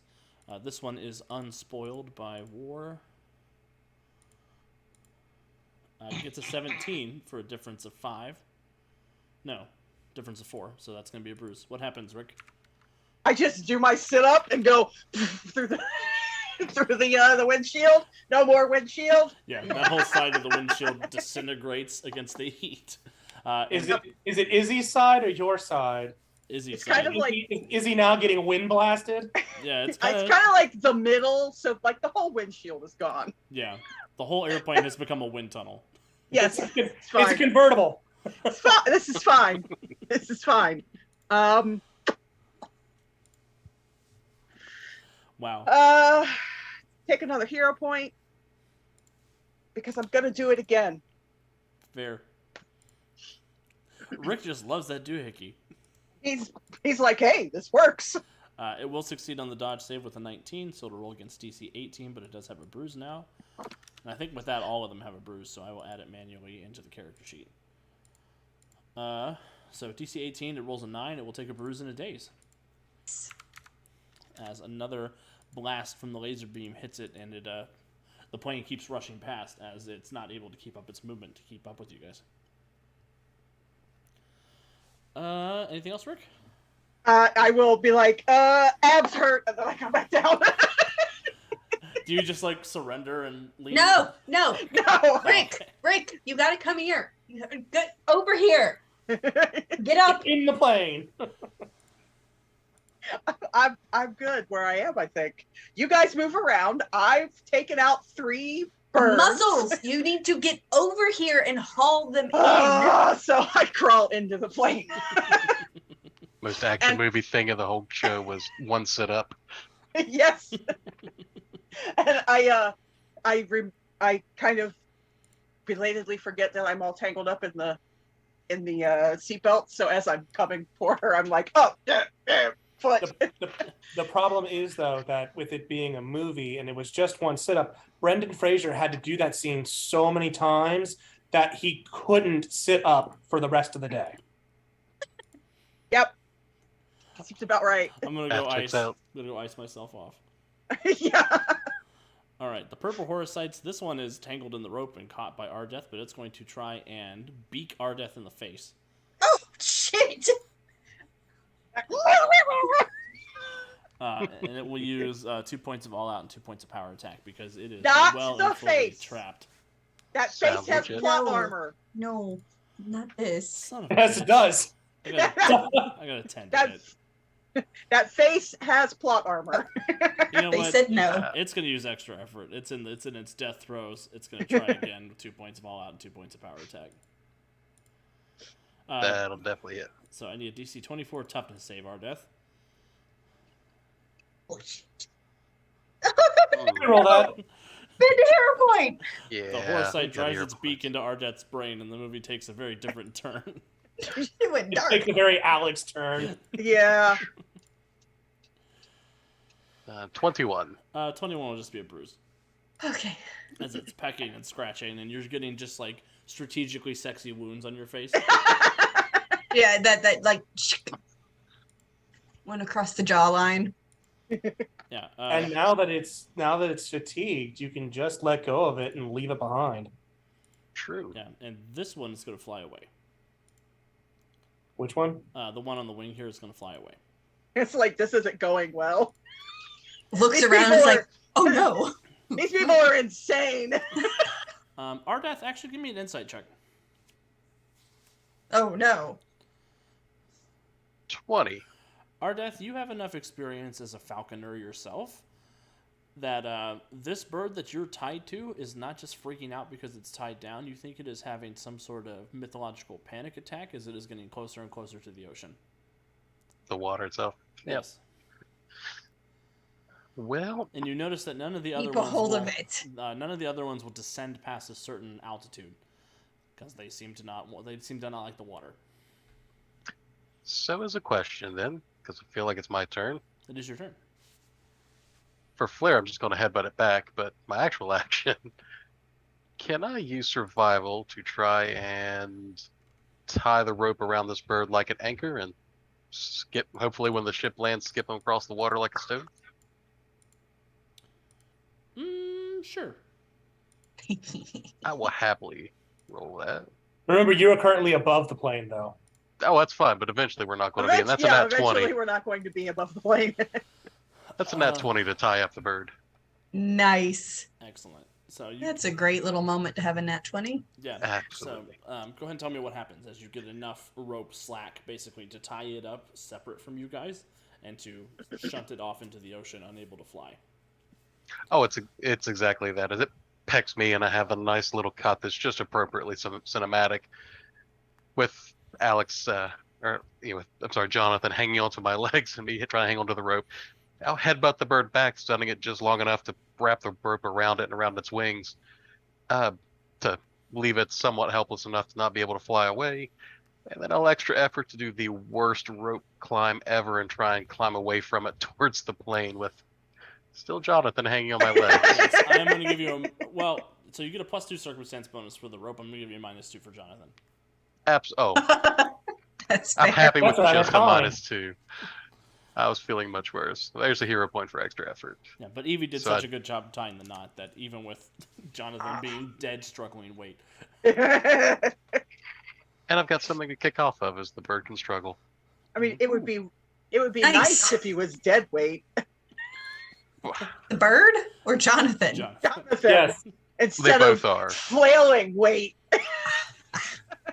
This one is unspoiled by war. He gets a 17 for a difference of 5. No, difference of 4, so that's going to be a bruise. What happens, Rick? I just do my sit up and go through the windshield. No more windshield. Yeah, that whole side of the windshield disintegrates against the heat. Is it Izzy's side or your side? Izzy's It's side. kind of like Is he now getting wind blasted? Yeah, it's it's kind kind of like the middle, so like the whole windshield is gone. Yeah, the whole airplane has become a wind tunnel. Yes, It's it's fine. a convertible. It's fine. This is fine. This is fine. Wow. Take another hero point because I'm gonna do it again. Fair. Rick just loves that doohickey. He's like, hey, this works. It will succeed on the dodge save with a 19, so it'll roll against DC 18, but it does have a bruise now. And I think with that, all of them have a bruise, so I will add it manually into the character sheet. So DC 18, it rolls a 9. It will take a bruise in a daze. As another blast from the laser beam hits it, and the plane keeps rushing past as it's not able to keep up its movement to keep up with you guys. Anything else, Rick? I will be like, abs hurt, and then I come back down. Do you just like surrender and leave? No, No. Rick, you gotta come here. Get over here. Get up. In the plane. I'm good where I am, I think. You guys move around. I've taken out 3 birds. Muscles. You need to get over here and haul them in. So I crawl into the plane. Most action movie thing of the whole show was one sit up. Yes. And I kind of belatedly forget that I'm all tangled up in the seatbelt. So as I'm coming for her, I'm like, oh, foot. The problem is, though, that with it being a movie and it was just one sit-up, Brendan Fraser had to do that scene so many times that he couldn't sit up for the rest of the day. Yep. Seems about right. I'm gonna go That checks ice. out. I'm gonna go ice myself off. Yeah. All right, the purple horror sites. This one is tangled in the rope and caught by Ardeth, but it's going to try and beak Ardeth in the face. Oh shit! And it will use 2 points of all out and 2 points of power attack because it is Not well the and fully face. trapped. That face has Salvage it. plot No. armor. No, not this. Son of a Yes, bitch. it does. I got a 10 to hit. That face has plot armor. You know They what? said no. It's gonna use extra effort. It's in its death throes. It's gonna try again with 2 points of all out and 2 points of power attack. That'll definitely hit. So I need a DC 24 toughness save, Ardeth. Oh, shit. Roll that. Bend a hero point. Yeah. The horse we sight got drives hero its beak points. into Ardeth's brain, and the movie takes a very different turn. It went It dark. takes a very Alex turn. Yeah. 21. 21 will just be a bruise. Okay. As it's pecking and scratching, and you're getting just like strategically sexy wounds on your face. Yeah, that like went across the jawline. Yeah. And now that it's fatigued, you can just let go of it and leave it behind. True. Yeah, and this one is going to fly away. Which one? The one on the wing here is going to fly away. It's like this isn't going well. Looks These around and is people like, oh no. These people are insane. Ardeth, actually give me an insight check. Oh no. 20. Ardeth, you have enough experience as a falconer yourself that this bird that you're tied to is not just freaking out because it's tied down. You think it is having some sort of mythological panic attack as it is getting closer and closer to the ocean. The water itself. Yep. Yes. Well, And you notice that none of the other Keep a ones hold will, of it. none of the other ones will descend past a certain altitude because they seem to not like the water. so is a question then, because I feel like it's my turn. It is your turn. For Flare, I'm just going to headbutt it back, but my actual action, can I use survival to try and tie the rope around this bird like an anchor and skip, hopefully when the ship lands, skip him across the water like a stone? Sure. I will happily roll that. Remember, you are currently above the plane, though. Oh, that's fine, but eventually we're not going to be, and that's a nat eventually 20. we're not going to be above the plane. That's a nat 20 to tie up the bird. Nice. Excellent. So you, That's a great little moment to have a nat 20. yeah. Absolutely. So go ahead and tell me what happens as you get enough rope slack, basically, to tie it up separate from you guys and to shunt it off into the ocean, unable to fly. Oh, it's exactly that. As it pecks me, and I have a nice little cut that's just appropriately cinematic, with Alex, Jonathan hanging onto my legs and me trying to hang onto the rope. I'll headbutt the bird back, stunning it just long enough to wrap the rope around it and around its wings, to leave it somewhat helpless enough to not be able to fly away. And then I'll extra effort to do the worst rope climb ever and try and climb away from it towards the plane with still Jonathan hanging on my legs. Yes, I'm going to give you so you get a +2 circumstance bonus for the rope. I'm going to give you a -2 for Jonathan. That's I'm fair. happy with That's just a fine. -2. I was feeling much worse. There's a hero point for extra effort. Yeah, but Evie did So such I- a good job tying the knot that even with Jonathan being dead struggling weight. And I've got something to kick off of as the bird can struggle. I mean, it would be Nice. nice if he was dead weight. The bird or Jonathan? Jonathan. Yes. They Instead both of are. flailing weight.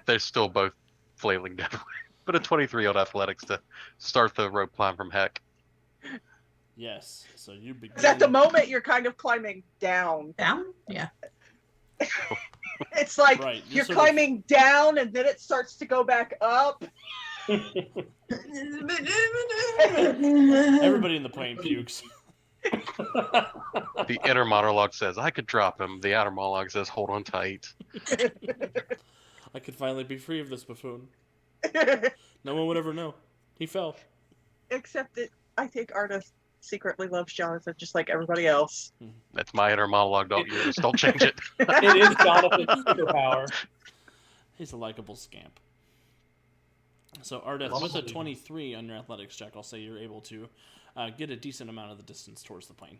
They're still both flailing deadly. But a 23 on athletics to start the rope climb from heck. Yes. So you begin. 'Cause at the moment you're kind of climbing down. Down? Yeah. It's like Right, you're sort of- climbing down and then it starts to go back up. Everybody in the plane pukes. The inner monologue says, I could drop him. The outer monologue says, hold on tight. I could finally be free of this buffoon. No one would ever know. He fell. Except that I think Artist secretly loves Jonathan just like everybody else. That's my inner monologue. Don't change it. It is Jonathan's superpower. He's a likable scamp. So, Ardeth, with a 23 on your athletics check, I'll say you're able to get a decent amount of the distance towards the plane.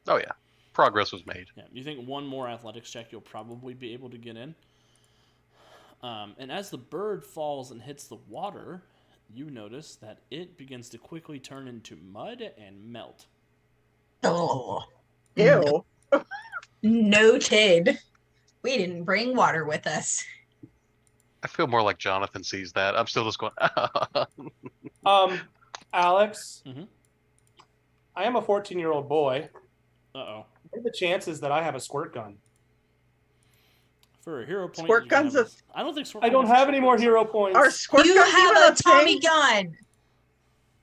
Oh, yeah. Progress was made. Yeah, you think one more athletics check, you'll probably be able to get in. And as the bird falls and hits the water, you notice that it begins to quickly turn into mud and melt. Oh. Ew. Noted. We didn't bring water with us. I feel more like Jonathan sees that. I'm still just going. Alex, Mhm. I am a 14-year-old boy. Uh-oh. What are the chances that I have a squirt gun? For a hero point, Squirt you can guns have I don't think squirt I don't guns- have any more hero points. Are squirt You guns have even a Tommy thing? gun.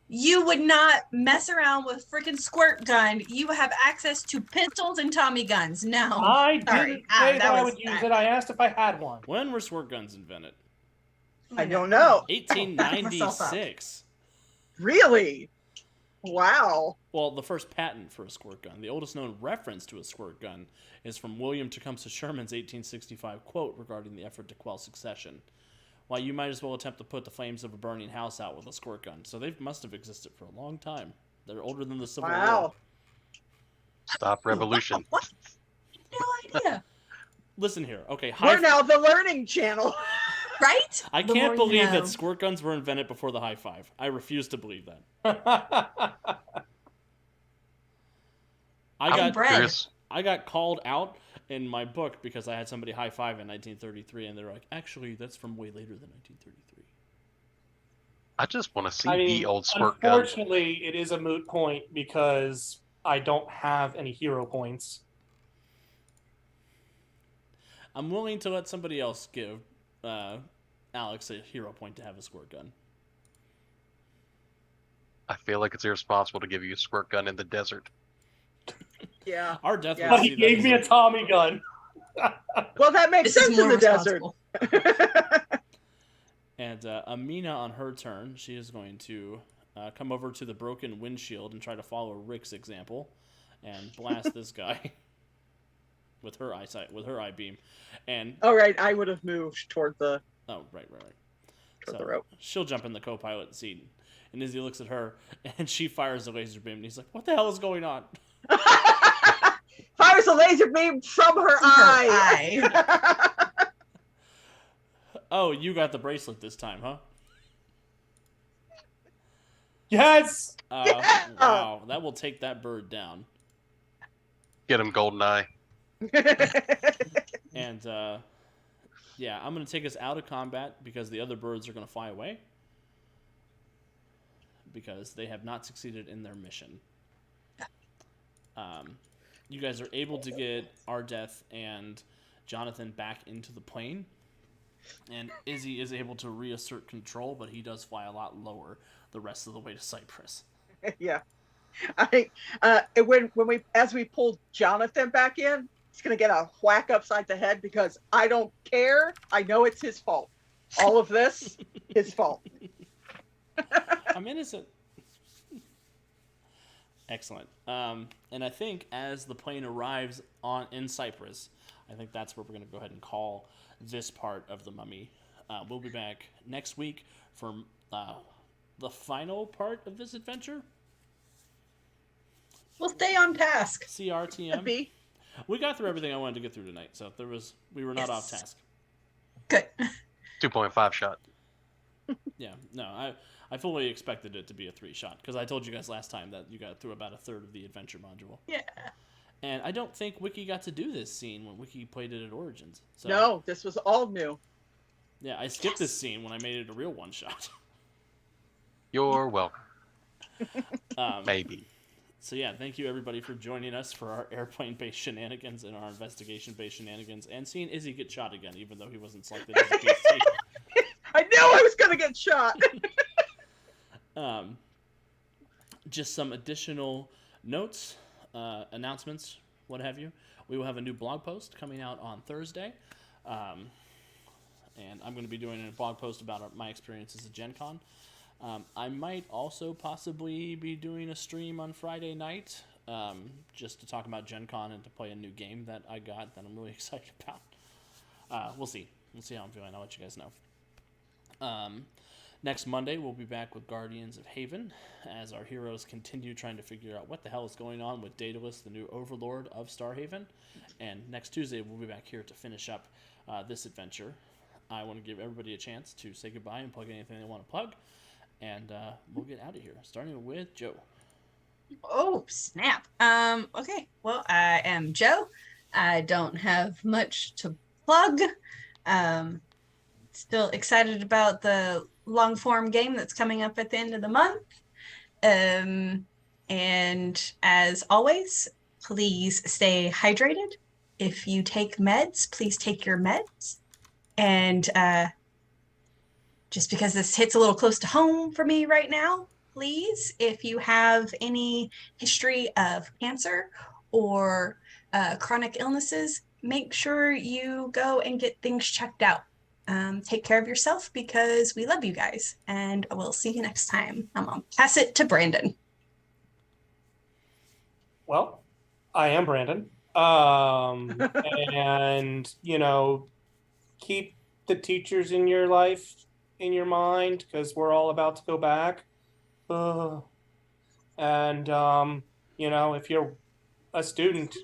You would not mess around with freaking squirt gun. You have access to pistols and Tommy guns. No. I Sorry. didn't say that I was would use it. I asked if I had one. When were squirt guns invented? I don't know. 1896. Really? Wow. Well, the first patent for a squirt gun, the oldest known reference to a squirt gun, is from William Tecumseh Sherman's 1865 quote regarding the effort to quell secession. Why, you might as well attempt to put the flames of a burning house out with a squirt gun. So they must have existed for a long time. They're older than the Civil War. Wow. Stop revolution. What? No idea. Listen here. Okay, We're now the learning channel. Right? I The can't more you believe know. that squirt guns were invented before the high five. I refuse to believe that. I'm bred. Curious. I got called out in my book because I had somebody high five in 1933, and they're like, actually, that's from way later than 1933. I just want to see I mean, the old squirt gun. unfortunately, it is a moot point because I don't have any hero points. I'm willing to let somebody else give Alex a hero point to have a squirt gun. I feel like it's irresponsible to give you a squirt gun in the desert. Yeah. Our death Yeah. would But see he that gave as me a Tommy gun. Well, that makes This is sense in more the desert. responsible. And Amina, on her turn, she is going to come over to the broken windshield and try to follow Rick's example and blast this guy with her eyesight, with her eye beam. And Oh, right. I would have moved toward the right. toward the rope. She'll jump in the co-pilot seat, and Izzy looks at her, and she fires a laser beam, and he's like, "What the hell is going on?" Fires a laser beam from her eye. Oh, you got the bracelet this time, huh? Yes. Wow, that will take that bird down. Get him, golden eye. And yeah, I'm gonna take us out of combat because the other birds are gonna fly away because they have not succeeded in their mission. You guys are able to get Ardeth and Jonathan back into the plane, and Izzy is able to reassert control, but he does fly a lot lower the rest of the way to Cyprus. Yeah. When we pulled Jonathan back in, he's gonna get a whack upside the head because I don't care. I know it's his fault. All of this, his fault. I'm innocent. Excellent. And I think as the plane arrives in Cyprus, I think that's where we're going to go ahead and call this part of the Mummy. We'll be back next week for the final part of this adventure. We'll stay on task. Could CRTM. be. We got through everything I wanted to get through tonight, so we were not off task. Good. 2.5 shot. Yeah, no, I fully expected it to be a 3-shot because I told you guys last time that you got through about a third of the adventure module. Yeah. And I don't think Wiki got to do this scene when Wiki played it at Origins. So, No, this was all new. Yeah, I skipped this scene when I made it a real one-shot. You're welcome. Um, Maybe. So yeah, thank you everybody for joining us for our airplane-based shenanigans and our investigation-based shenanigans, and seeing Izzy get shot again, even though he wasn't selected as a PC. I knew I was gonna get shot. Just some additional notes, announcements, what have you. We will have a new blog post coming out on Thursday, and I'm going to be doing a blog post about my experiences at Gen Con. I might also possibly be doing a stream on Friday night, just to talk about Gen Con and to play a new game that I got that I'm really excited about. We'll see. We'll see how I'm feeling. I'll let you guys know. Next Monday, we'll be back with Guardians of Haven as our heroes continue trying to figure out what the hell is going on with Daedalus, the new overlord of Starhaven. And next Tuesday, we'll be back here to finish up this adventure. I want to give everybody a chance to say goodbye and plug anything they want to plug. And we'll get out of here, starting with Joe. Oh, snap. Okay. Well, I am Joe. I don't have much to plug. still excited about the long form game that's coming up at the end of the month. And as always, please stay hydrated. If you take meds, please take your meds. And just because this hits a little close to home for me right now, please, if you have any history of cancer or chronic illnesses, make sure you go and get things checked out. Take care of yourself because we love you guys, and we'll see you next time. I'm gonna pass it to Brandon. Well, I am Brandon. And keep the teachers in your life in your mind because we're all about to go back. And if you're a student,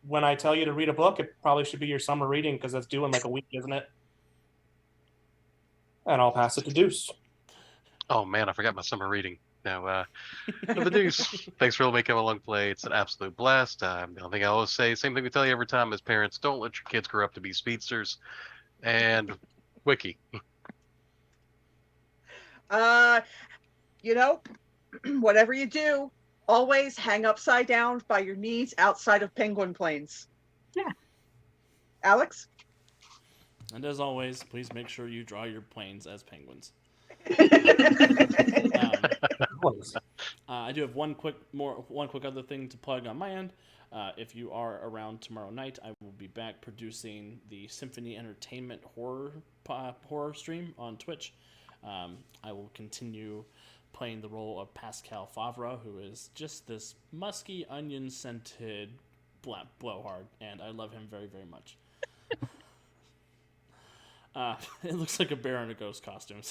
when I tell you to read a book, it probably should be your summer reading because that's due in like a week, isn't it? And I'll pass it to Deuce. Oh man, I forgot my summer reading. Now, the Deuce. Thanks for making a long play. It's an absolute blast. The only thing I always say, same thing we tell you every time as parents: don't let your kids grow up to be speedsters. And Wiki. Whatever you do, always hang upside down by your knees outside of penguin planes. Yeah. Alex? And as always, please make sure you draw your planes as penguins. I do have one quick other thing to plug on my end. If you are around tomorrow night, I will be back producing the Symphony Entertainment horror stream on Twitch. I will continue playing the role of Pascal Favre, who is just this musky, onion-scented blowhard, and I love him very, very much. It looks like a bear in a ghost costume.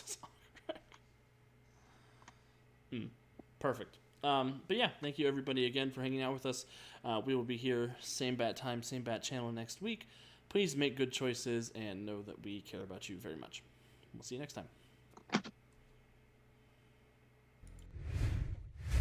Perfect. But yeah, thank you everybody again for hanging out with us. We will be here, same bat time, same bat channel next week. Please make good choices and know that we care about you very much. We'll see you next time.